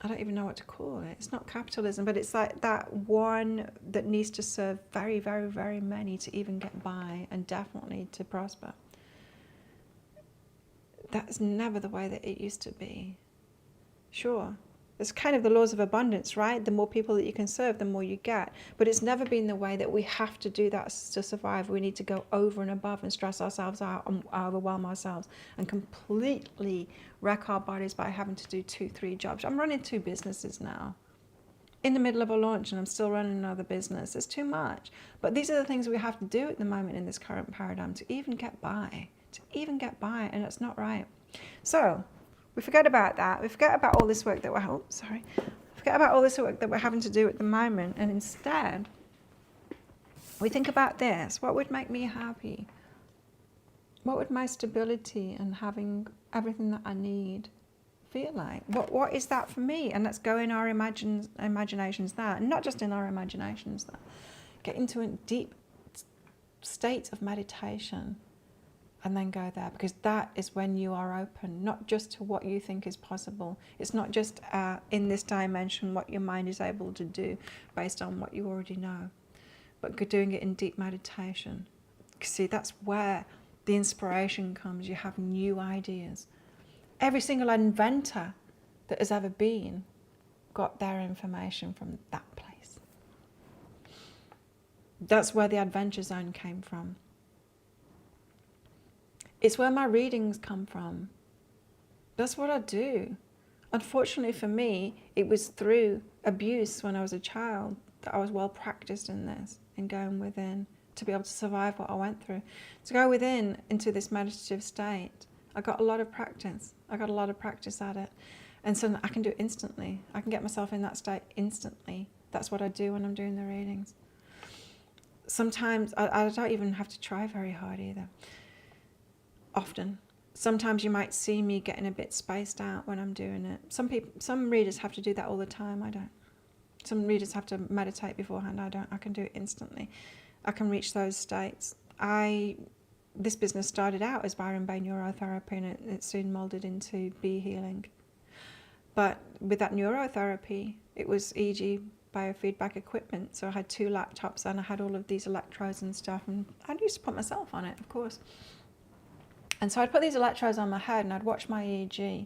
I don't even know what to call it. It's not capitalism, but it's like that one that needs to serve very, very, very many to even get by and definitely to prosper. That's never the way that it used to be. Sure. It's kind of the laws of abundance, right? The more people that you can serve, the more you get. But it's never been the way that we have to do that to survive. We need to go over and above and stress ourselves out and overwhelm ourselves and completely wreck our bodies by having to do 2-3 jobs. I'm running 2 businesses now. In the middle of a launch, and I'm still running another business. It's too much. But these are the things we have to do at the moment in this current paradigm to even get by. And it's not right. So we forget about that. We forget about all this work that forget about all this work that we're having to do at the moment, and instead we think about this. What would make me happy? What would my stability and having everything that I need feel like? What is that for me? And let's go in our imaginations there, and not just in our imaginations there. Get into a deep state of meditation. And then go there, because that is when you are open, not just to what you think is possible. It's not just in this dimension what your mind is able to do based on what you already know, but doing it in deep meditation. See, that's where the inspiration comes. You have new ideas. Every single inventor that has ever been got their information from that place. That's where the adventure zone came from. It's where my readings come from. That's what I do. Unfortunately for me, it was through abuse when I was a child that I was well practiced in this, in going within, to be able to survive what I went through. To go within into this meditative state, I got a lot of practice. At it. And so I can do it instantly. I can get myself in that state instantly. That's what I do when I'm doing the readings. Sometimes I don't even have to try very hard either. Often. Sometimes you might see me getting a bit spaced out when I'm doing it. Some readers have to do that all the time. I don't. Some readers have to meditate beforehand. I don't. I can do it instantly. I can reach those states. This business started out as Byron Bay Neurotherapy, and it soon molded into Be Healing. But with that neurotherapy, it was EEG biofeedback equipment. So I had 2 laptops and I had all of these electrodes and stuff, and I used to put myself on it, of course. And so I'd put these electrodes on my head and I'd watch my EEG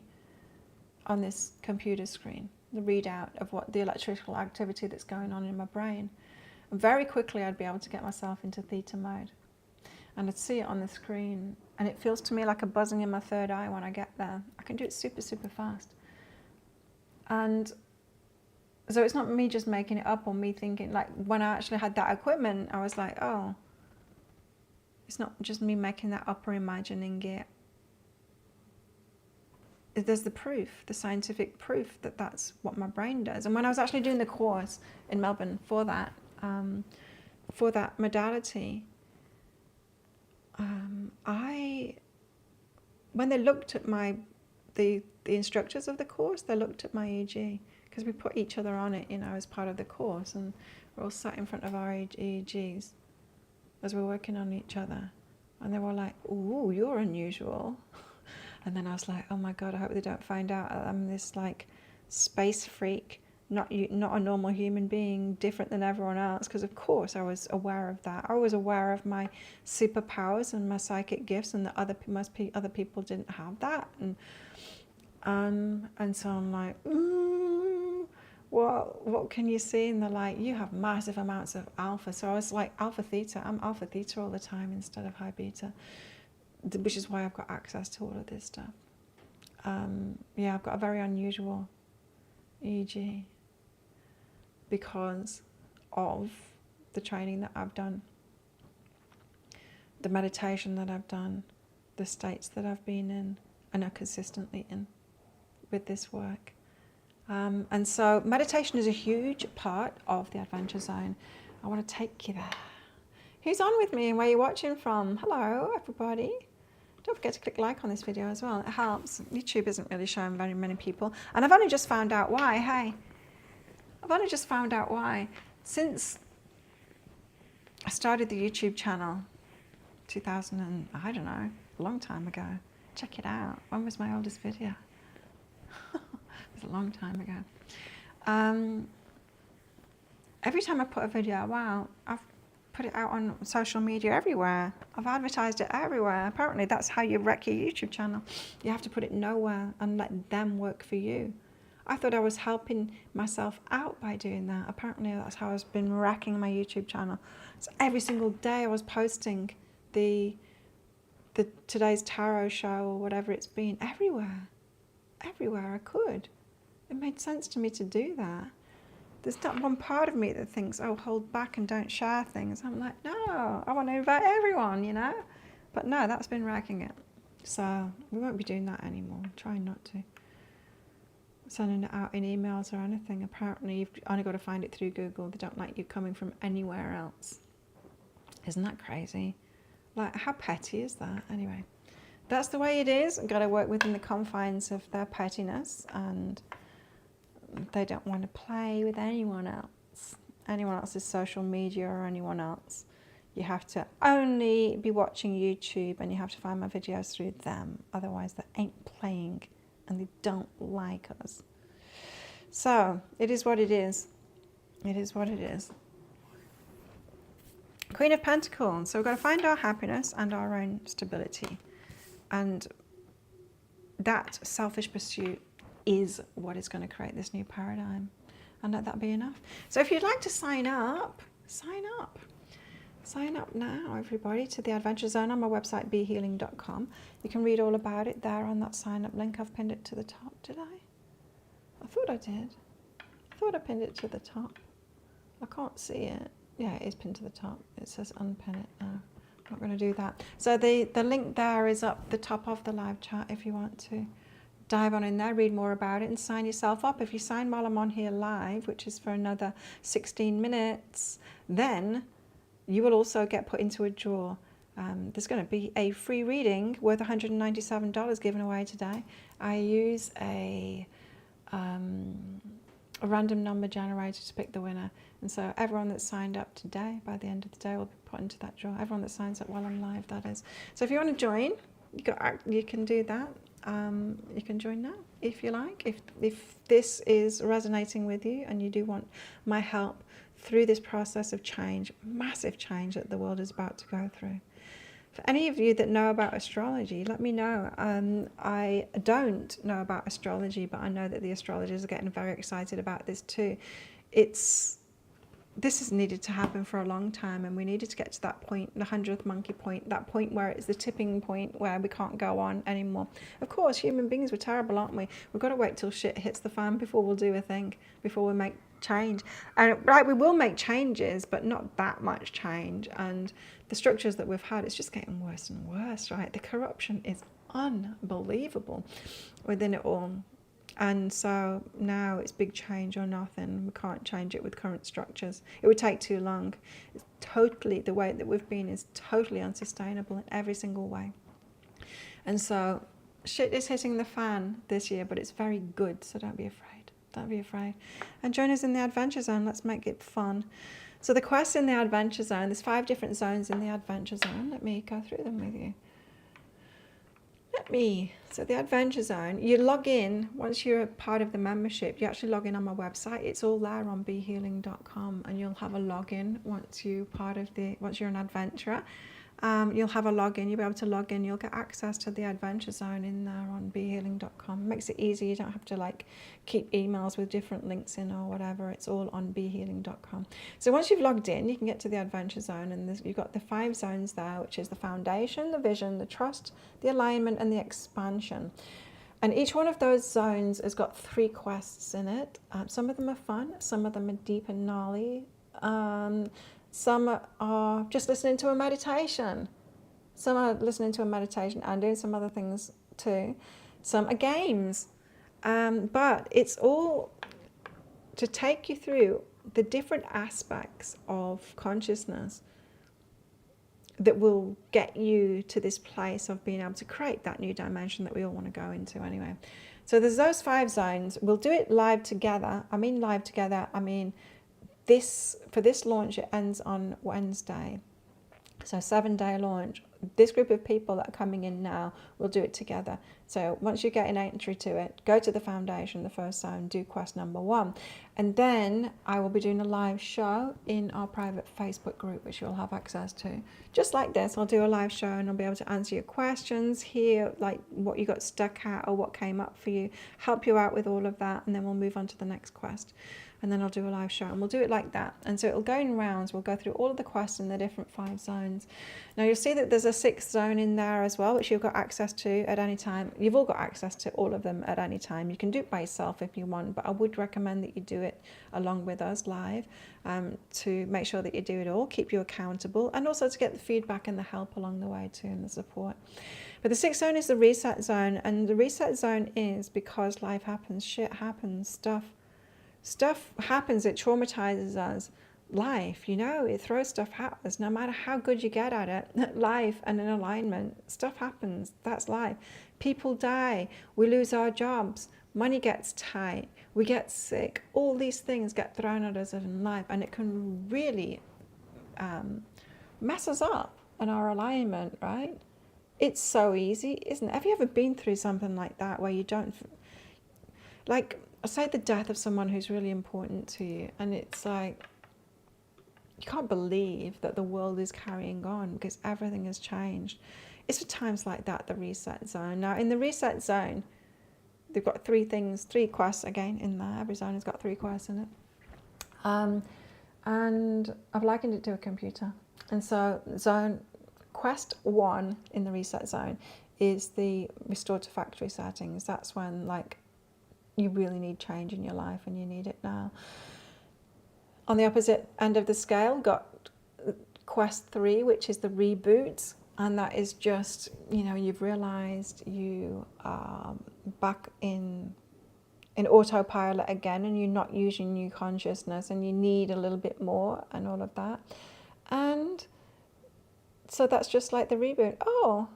on this computer screen, the readout of what the electrical activity that's going on in my brain. And very quickly I'd be able to get myself into theta mode. And I'd see it on the screen, and it feels to me like a buzzing in my third eye when I get there. I can do it super, super fast. And so it's not me just making it up or me thinking, like when I actually had that equipment, I was like, oh, it's not just me making that up or imagining it. There's the proof, the scientific proof that that's what my brain does. And when I was actually doing the course in Melbourne for that modality, when they looked at the instructors of the course, they looked at my EEG, because we put each other on it, you know, as part of the course, and we're all sat in front of our EEGs as we're working on each other, and they were like, "Ooh, you're unusual," and then I was like, "Oh my God, I hope they don't find out I'm this like space freak, not a normal human being, different than everyone else," because of course I was aware of that. I was aware of my superpowers and my psychic gifts, and that other people didn't have that, and so I'm like, what can you see? And they're like, you have massive amounts of alpha. So I was like, alpha theta. I'm alpha theta all the time instead of high beta, which is why I've got access to all of this stuff. Yeah, I've got a very unusual EEG because of the training that I've done, the meditation that I've done, the states that I've been in and are consistently in with this work. And so meditation is a huge part of the Adventure Zone. I want to take you there. Who's on with me and where you're watching from? Hello, everybody. Don't forget to click like on this video as well. It helps. YouTube isn't really showing very many people. And I've only just found out why. Hey, I've only just found out why. Since I started the YouTube channel, 2000 and, I don't know, a long time ago. Check it out. When was my oldest video? It was a long time ago. Every time I put a video out, I've put it out on social media everywhere. I've advertised it everywhere. Apparently that's how you wreck your YouTube channel. You have to put it nowhere and let them work for you. I thought I was helping myself out by doing that. Apparently that's how I've been wrecking my YouTube channel. So every single day I was posting the today's tarot show or whatever it's been, everywhere I could. It made sense to me to do that. There's not one part of me that thinks, oh, hold back and don't share things. I'm like, no, I want to invite everyone, you know. But no, that's been wrecking it. So we won't be doing that anymore. I'm trying not to. Sending it out in emails or anything. Apparently you've only got to find it through Google. They don't like you coming from anywhere else. Isn't that crazy? Like, how petty is that? Anyway, that's the way it is. I've got to work within the confines of their pettiness, and they don't want to play with anyone else's social media or anyone else. You have to only be watching YouTube, and you have to find my videos through them. Otherwise, they ain't playing, and they don't like us. So, it is what it is. It is what it is. Queen of Pentacles. So we've got to find our happiness and our own stability. And that selfish pursuit is what is going to create this new paradigm. And let that be enough. So if you'd like to sign up, sign up. Sign up now, everybody, to the Adventure Zone on my website, behealing.com. You can read all about it there on that sign up link. I've pinned it to the top, did I? I thought I did. I thought I pinned it to the top. I can't see it. Yeah, it is pinned to the top. It says unpin it now. I'm not going to do that. So the link there is up the top of the live chat if you want to dive on in there, read more about it, and sign yourself up. If you sign while I'm on here live, which is for another 16 minutes, then you will also get put into a draw. There's going to be a free reading worth $197 given away today. I use a random number generator to pick the winner. And so everyone that's signed up today, by the end of the day, will be put into that draw. Everyone that signs up while I'm live, that is. So if you want to join, you can do that. You can join now if you like. If this is resonating with you and you do want my help through this process of change, massive change that the world is about to go through. For any of you that know about astrology, let me know. I don't know about astrology, but I know that the astrologers are getting very excited about this too. This has needed to happen for a long time, and we needed to get to that point, the 100th monkey point, that point where it's the tipping point where we can't go on anymore. Of course, human beings, we're terrible, aren't we? We've got to wait till shit hits the fan before we'll do a thing, before we make change. And right, we will make changes, but not that much change. And the structures that we've had, it's just getting worse and worse, right? The corruption is unbelievable within it all. And so now it's big change or nothing. We can't change it with current structures. It would take too long. It's totally, the way that we've been is totally unsustainable in every single way. And so shit is hitting the fan this year, but it's very good, so don't be afraid. Don't be afraid. And join us in the Adventure Zone. Let's make it fun. So the quest in the Adventure Zone, there's 5 different zones in the Adventure Zone. Let me go through them with you. So the Adventure Zone, you log in, once you're a part of the membership, you actually log in on my website. It's all there on behealing.com, and you'll have a login once you're an adventurer. You'll have a login, you'll be able to log in, you'll get access to the Adventure Zone in there on behealing.com. Makes it easy, you don't have to like keep emails with different links in or whatever. It's all on behealing.com. So once you've logged in, you can get to the Adventure Zone, and you've got the 5 zones there, which is the foundation, the vision, the trust, the alignment, and the expansion. And each one of those zones has got 3 quests in it. Some of them are fun, some of them are deep and gnarly. Some are just listening to a meditation. Some are listening to a meditation and doing some other things too. Some are games. But it's all to take you through the different aspects of consciousness that will get you to this place of being able to create that new dimension that we all want to go into anyway. So there's those 5 zones. We'll do it live together. I mean for this launch, it ends on Wednesday. So 7-day launch. This group of people that are coming in now will do it together. So once you get an entry to it, go to the foundation, the first zone, do quest number 1. And then I will be doing a live show in our private Facebook group, which you'll have access to. Just like this, I'll do a live show and I'll be able to answer your questions, hear like what you got stuck at or what came up for you, help you out with all of that, and then we'll move on to the next quest. And then I'll do a live show, and we'll do it like that. And so it'll go in rounds. We'll go through all of the quests in the different 5 zones. Now you'll see that there's a 6th zone in there as well, which you've got access to at any time. You've all got access to all of them at any time. You can do it by yourself if you want, but I would recommend that you do it along with us live, to make sure that you do it all, keep you accountable, and also to get the feedback and the help along the way too, and the support. But the 6th zone is the reset zone, and the reset zone is because life happens, shit happens, stuff happens, it traumatizes us. Life, it throws stuff at us. No matter how good you get at it, life and in alignment, stuff happens. That's life. People die. We lose our jobs. Money gets tight. We get sick. All these things get thrown at us in life, and it can really mess us up in our alignment, right? It's so easy, isn't it? Have you ever been through something like that where you don't, like, say the death of someone who's really important to you, and it's like, you can't believe that the world is carrying on because everything has changed. It's for times like that, the reset zone. Now, in the reset zone, they've got 3 quests again in there. Every zone has got 3 quests in it. And I've likened it to a computer. And so quest 1 in the reset zone is the restore to factory settings. That's when you really need change in your life and you need it now. On the opposite end of the scale, got quest 3, which is the reboot, and that is just, you've realized you are back in autopilot again, and you're not using new consciousness, and you need a little bit more, and all of that. And so that's just like the reboot. Oh,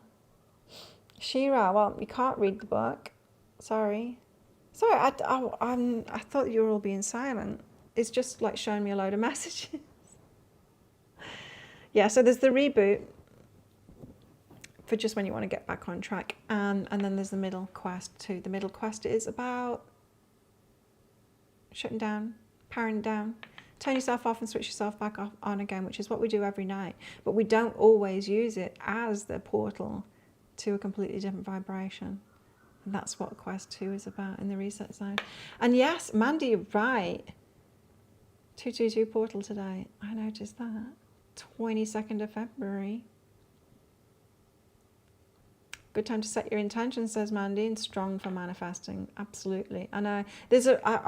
Shira, well, you can't read the book. Sorry, I thought you were all being silent. It's just like showing me a load of messages. Yeah, so there's the reboot for just when you want to get back on track. And then there's the middle quest too. The middle quest is about shutting down, powering down, turn yourself off and switch yourself back on again, which is what we do every night. But we don't always use it as the portal to a completely different vibration. And that's what quest 2 is about in the reset zone. And yes, Mandy, you're right. 222 portal today. I noticed that. 22nd of February. Good time to set your intentions, says Mandy, and strong for manifesting. Absolutely. And I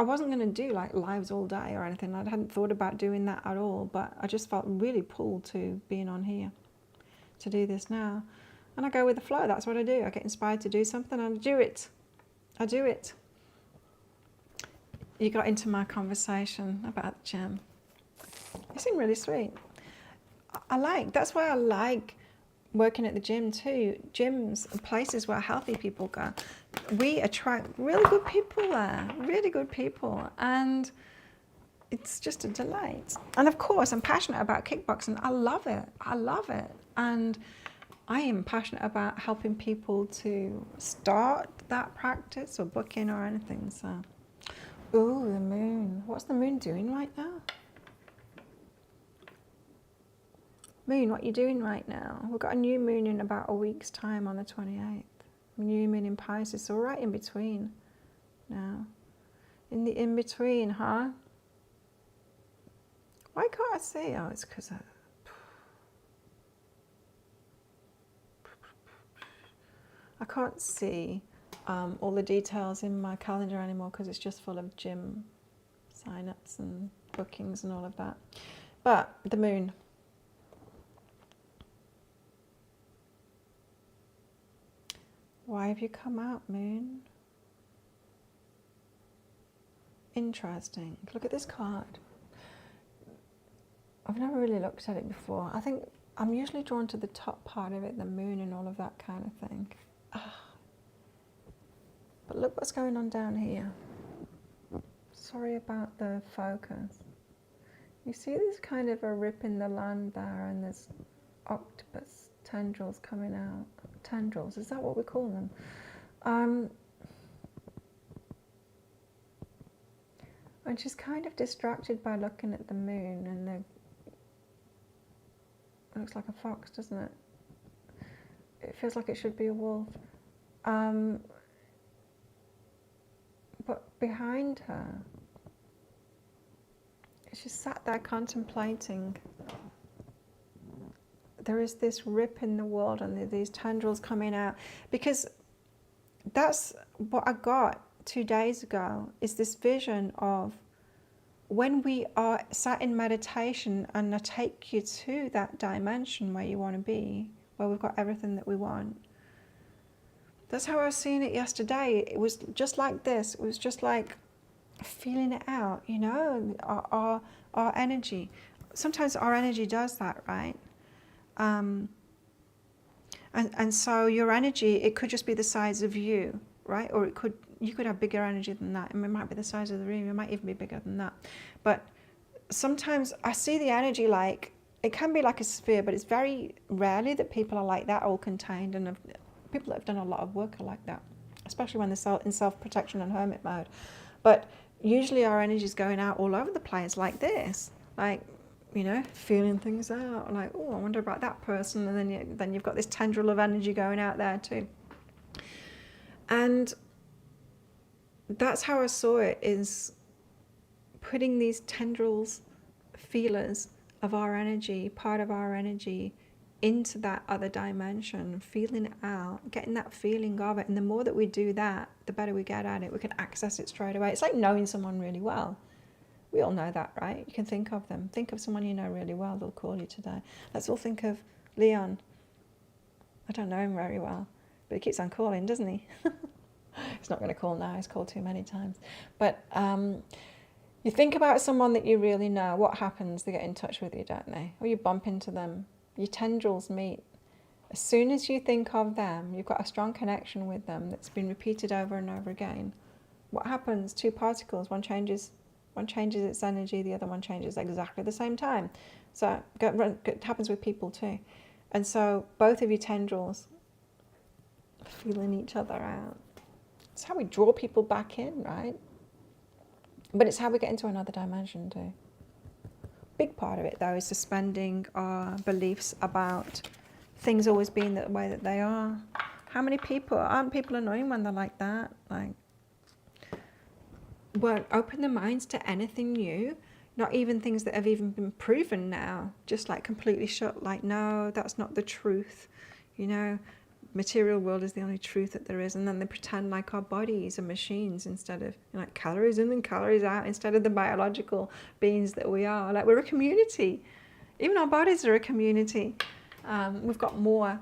wasn't going to do lives all day or anything. I hadn't thought about doing that at all, but I just felt really pulled to being on here to do this now. And I go with the flow. That's what I do. I get inspired to do something and I do it. You got into my conversation about the gym. You seem really sweet. That's why I like working at the gym too, gyms and places where healthy people go, we attract really good people there, really good people, and it's just a delight. And of course, I'm passionate about kickboxing. I love it, and I am passionate about helping people to start that practice or book in or anything. So, ooh, the moon. What's the moon doing right now? Moon, what are you doing right now? We've got a new moon in about a week's time on the 28th. New moon in Pisces, so we're right in between now. In the in-between, huh? Why can't I see? Oh, it's because I can't see all the details in my calendar anymore because it's just full of gym sign-ups and bookings and all of that. But the moon. Why have you come out, moon? Interesting. Look at this card. I've never really looked at it before. I think I'm usually drawn to the top part of it, the moon and all of that kind of thing. But look what's going on down here. Sorry about the focus. You see there's kind of a rip in the land there, and there's octopus tendrils coming out. Tendrils, is that what we call them? And she's kind of distracted by looking at the moon, and it looks like a fox, doesn't it? It feels like it should be a wolf. But behind her, she's sat there contemplating. There is this rip in the world and these tendrils coming out, because that's what I got 2 days ago, is this vision of when we are sat in meditation and I take you to that dimension where you want to be, where we've got everything that we want. That's how I was seeing it yesterday. It was just like this. It was just like feeling it out, you know, our energy. Sometimes our energy does that, right? And so your energy, it could just be the size of you, right? Or you could have bigger energy than that. And it might be the size of the room. It might even be bigger than that. But sometimes I see the energy like, it can be like a sphere, but it's very rarely that people are like that, all contained. And people that have done a lot of work are like that, especially when they're in self-protection and hermit mode. But usually our energy is going out all over the place like this, like, you know, feeling things out, like, oh, I wonder about that person, and then you've got this tendril of energy going out there too. And that's how I saw it, is putting these tendrils, feelers of our energy, part of our energy, into that other dimension, feeling it out, getting that feeling of it. And the more that we do that, the better we get at it. We can access it straight away. It's like knowing someone really well. We all know that, right? You can think of them. Think of someone you know really well. They'll call you today. Let's all think of Leon. I don't know him very well, but he keeps on calling, doesn't he? He's not going to call now. He's called too many times. But you think about someone that you really know. What happens? They get in touch with you, don't they? Or you bump into them. Your tendrils meet. As soon as you think of them, you've got a strong connection with them that's been repeated over and over again. What happens? Two particles, one changes its energy, the other one changes exactly the same time. So it happens with people too. And so both of your tendrils feeling each other out. It's how we draw people back in, right? But it's how we get into another dimension too. Big part of it though is suspending our beliefs about things always being the way that they are. How many people, aren't people annoying when they're like that? Like, won't open their minds to anything new, not even things that have even been proven now, just like completely shut, like, no, that's not the truth, you know, material world is the only truth that there is. And then they pretend like our bodies are machines instead of, you know, like calories in and calories out, instead of the biological beings that we are. Like, we're a community. Even our bodies are a community. We've got more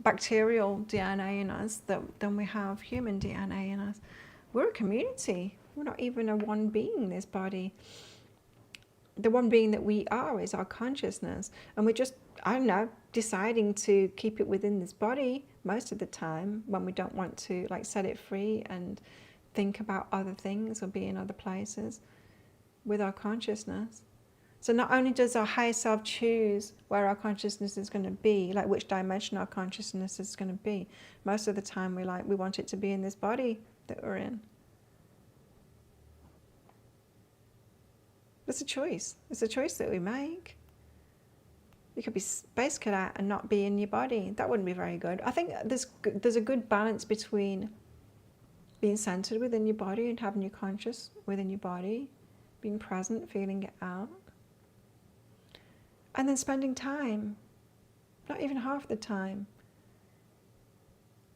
bacterial DNA in us than we have human DNA in us. We're a community. We're not even a one being, this body. The one being that we are is our consciousness. And we're just, I don't know, deciding to keep it within this body most of the time when we don't want to like set it free and think about other things or be in other places with our consciousness. So not only does our higher self choose where our consciousness is going to be, like which dimension our consciousness is going to be, most of the time we want it to be in this body that we're in. It's a choice. It's a choice that we make. You could be space cadet and not be in your body. That wouldn't be very good. I think there's a good balance between being centered within your body and having your conscious within your body, being present, feeling it out, and then spending time, not even half the time,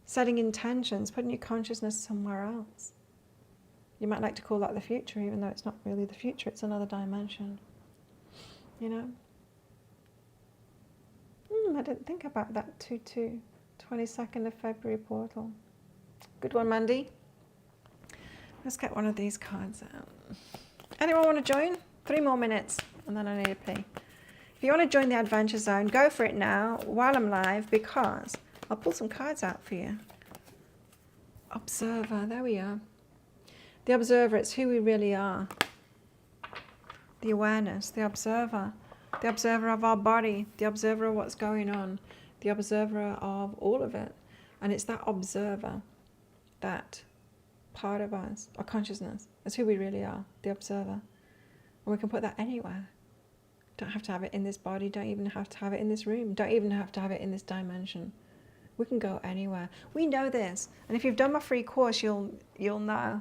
setting intentions, putting your consciousness somewhere else. You might like to call that the future, even though it's not really the future, it's another dimension. You know? I didn't think about that 22nd of February portal. Good one, Mandy. Let's get one of these cards out. Anyone want to join? 3 more minutes, and then I need a pee. If you want to join the Adventure Zone, go for it now while I'm live, because I'll pull some cards out for you. Observer, there we are. The observer, it's who we really are. The awareness, the observer of our body, the observer of what's going on, the observer of all of it. And it's that observer, that part of us, our consciousness, that's who we really are, the observer. And we can put that anywhere. Don't have to have it in this body, don't even have to have it in this room, don't even have to have it in this dimension. We can go anywhere. We know this. And if you've done my free course, you'll know.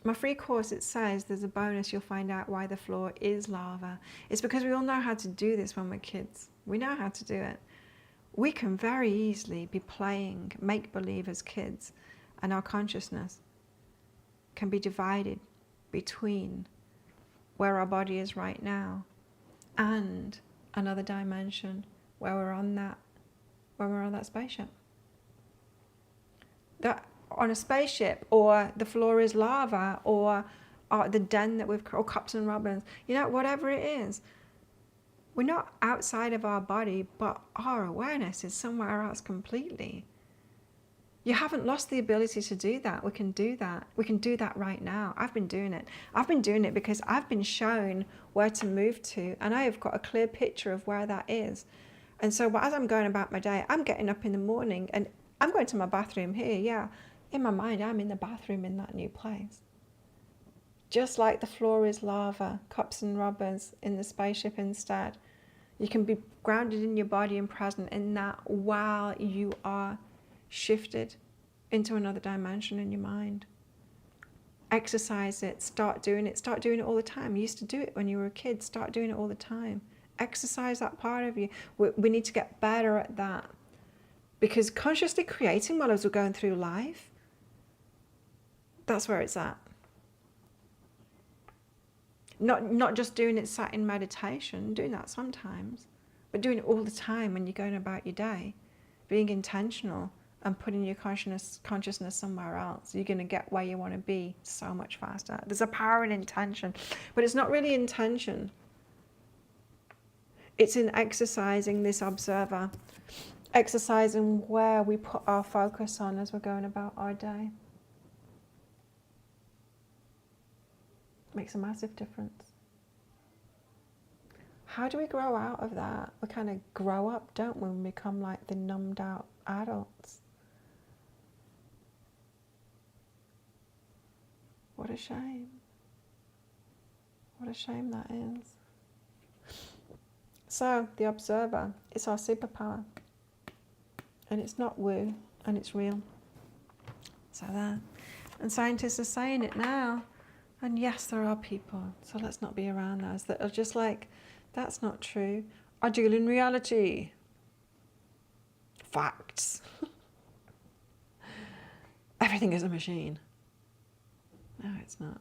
My free course, it says there's a bonus, you'll find out why the floor is lava. It's because we all know how to do this when we're kids. We know how to do it. We can very easily be playing make-believe as kids, and our consciousness can be divided between where our body is right now and another dimension where we're on that spaceship. That on a spaceship, or the floor is lava, or the den that we've, or Cops and Robbins, whatever it is, we're not outside of our body, but our awareness is somewhere else completely. You haven't lost the ability to do that. We can do that. We can do that right now. I've been doing it. I've been doing it because I've been shown where to move to, and I have got a clear picture of where that is. And so as I'm going about my day, I'm getting up in the morning and I'm going to my bathroom here, yeah. In my mind, I'm in the bathroom in that new place. Just like the floor is lava, Cops and Robbers in the spaceship instead. You can be grounded in your body and present in that while you are shifted into another dimension in your mind. Exercise it, start doing it all the time. You used to do it when you were a kid, start doing it all the time. Exercise that part of you. We need to get better at that. Because consciously creating while as we're going through life, that's where it's at. Not just doing it sat in meditation, doing that sometimes, but doing it all the time when you're going about your day, being intentional and putting your consciousness somewhere else. You're going to get where you want to be so much faster. There's a power in intention, but it's not really intention. It's in exercising this observer, exercising where we put our focus on as we're going about our day. Makes a massive difference. How do we grow out of that? We kind of grow up, don't we, when we become like the numbed out adults. What a shame. What a shame that is. So, the observer, it's our superpower. And it's not woo, and it's real. So there. And scientists are saying it now. And yes, there are people, so let's not be around those that are just like, that's not true. I deal in reality. Facts. Everything is a machine. No, it's not.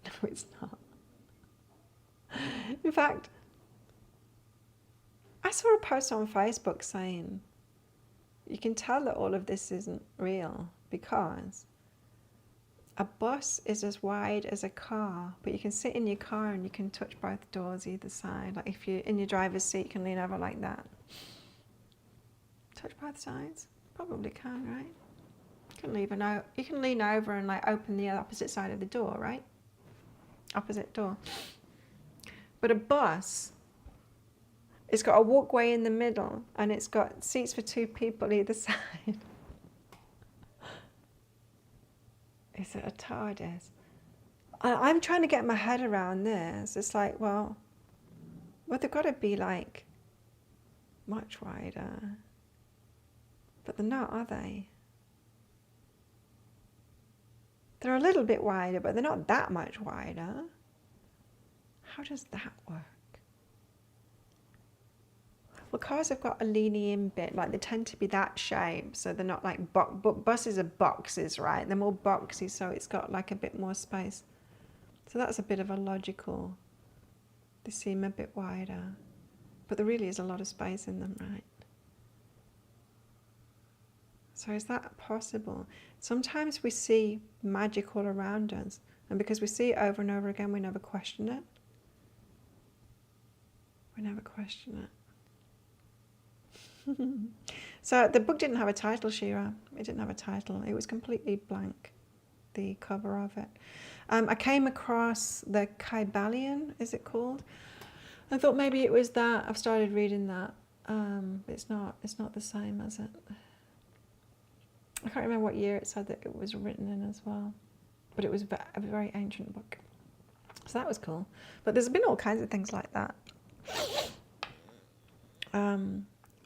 No, it's not. In fact, I saw a post on Facebook saying, you can tell that all of this isn't real because A bus is as wide as a car, but you can sit in your car and you can touch both doors either side. Like if you're in your driver's seat, you can lean over like that. Touch both sides? Probably can, right? You can lean over and like open the opposite side of the door, right? Opposite door. But a bus, it's got a walkway in the middle and it's got seats for 2 people either side. Is it a TARDIS? I'm trying to get my head around this. It's like, well, they've got to be like much wider. But they're not, are they? They're a little bit wider, but they're not that much wider. How does that work? Well, cars have got a leaning in bit, like they tend to be that shape, so they're not like buses are boxes, right? They're more boxy, so it's got like a bit more space. So that's a bit of a logical. They seem a bit wider, but there really is a lot of space in them, right? So is that possible? Sometimes we see magic all around us, and because we see it over and over again, we never question it. We never question it. So the book didn't have a title, Shira. It didn't have a title. It was completely blank, the cover of it. I came across the Kybalion, is it called? I thought maybe it was that. I've started reading that. It's not the same, is it? I can't remember what year it said that it was written in as well. But it was a very ancient book. So that was cool. But there's been all kinds of things like that.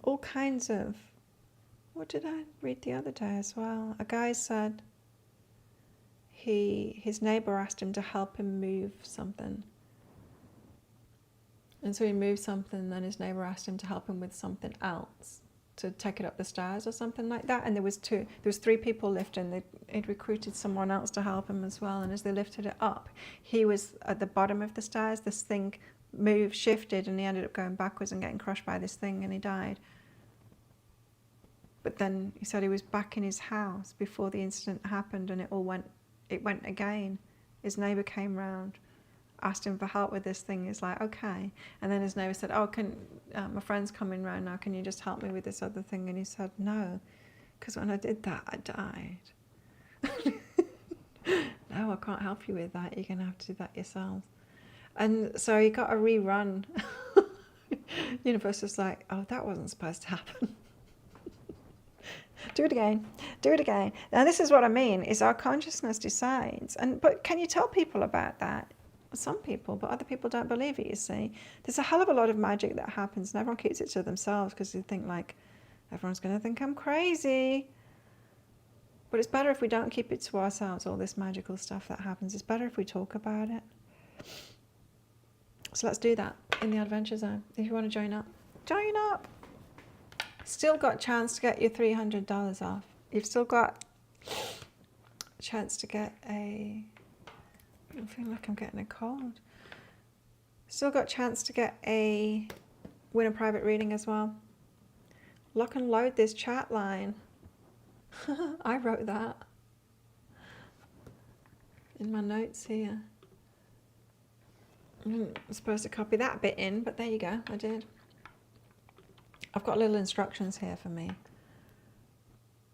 All kinds of, what did I read the other day as well? A guy said his neighbour asked him to help him move something. And so he moved something, and then his neighbour asked him to help him with something else, to take it up the stairs or something like that. And there was 3 people lifting. They'd recruited someone else to help him as well. And as they lifted it up, he was at the bottom of the stairs. This thing shifted, and he ended up going backwards and getting crushed by this thing, and he died. But then he said he was back in his house before the incident happened, and it went again. His neighbour came round, asked him for help with this thing. He's like, okay. And then his neighbour said, oh, my friend's coming round now, can you just help me with this other thing? And he said, no, because when I did that, I died. No, I can't help you with that. You're going to have to do that yourself. And so he got a rerun. Universe was like, oh, that wasn't supposed to happen. Do it again. Do it again. Now, this is what I mean, is our consciousness decides. But can you tell people about that? Some people, but other people don't believe it, you see. There's a hell of a lot of magic that happens, and everyone keeps it to themselves because they think, like, everyone's going to think I'm crazy. But it's better if we don't keep it to ourselves, all this magical stuff that happens. It's better if we talk about it. So let's do that in the Adventure Zone. If you want to join up, join up. Still got a chance to get your $300 off. You've still got a chance to get I feel like I'm getting a cold. Still got a chance to win a private reading as well. Lock and load this chat line. I wrote that in my notes here. I'm supposed to copy that bit in, but there you go, I did. I've got little instructions here for me.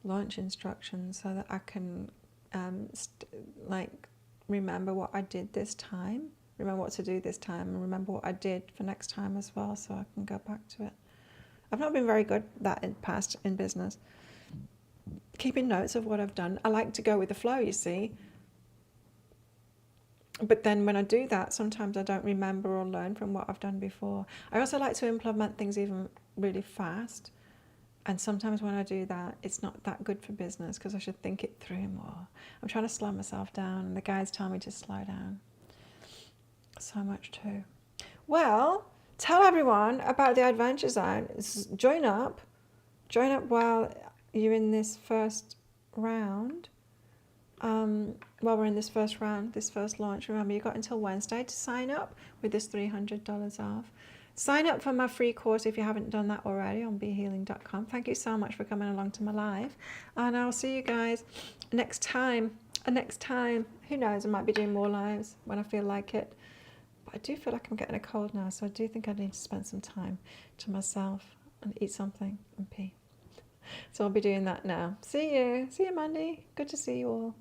Launch instructions so that I can remember what I did this time, remember what to do this time, and remember what I did for next time as well, so I can go back to it. I've not been very good at that in past in business. Keeping notes of what I've done. I like to go with the flow, you see. But then when I do that, sometimes I don't remember or learn from what I've done before. I also like to implement things even really fast. And sometimes when I do that, it's not that good for business because I should think it through more. I'm trying to slow myself down, and the guys tell me to slow down. So much too. Well, tell everyone about the Adventure Zone. Join up while you're in this first round. While we're in this first round, this first launch, remember you've got until Wednesday to sign up with this $300 off. Sign up for my free course if you haven't done that already on BeHealing.com. Thank you so much for coming along to my live, and I'll see you guys next time. And next time, who knows, I might be doing more lives when I feel like it. But I do feel like I'm getting a cold now, so I do think I need to spend some time to myself and eat something and pee. So I'll be doing that now. See you. See you, Mandy. Good to see you all.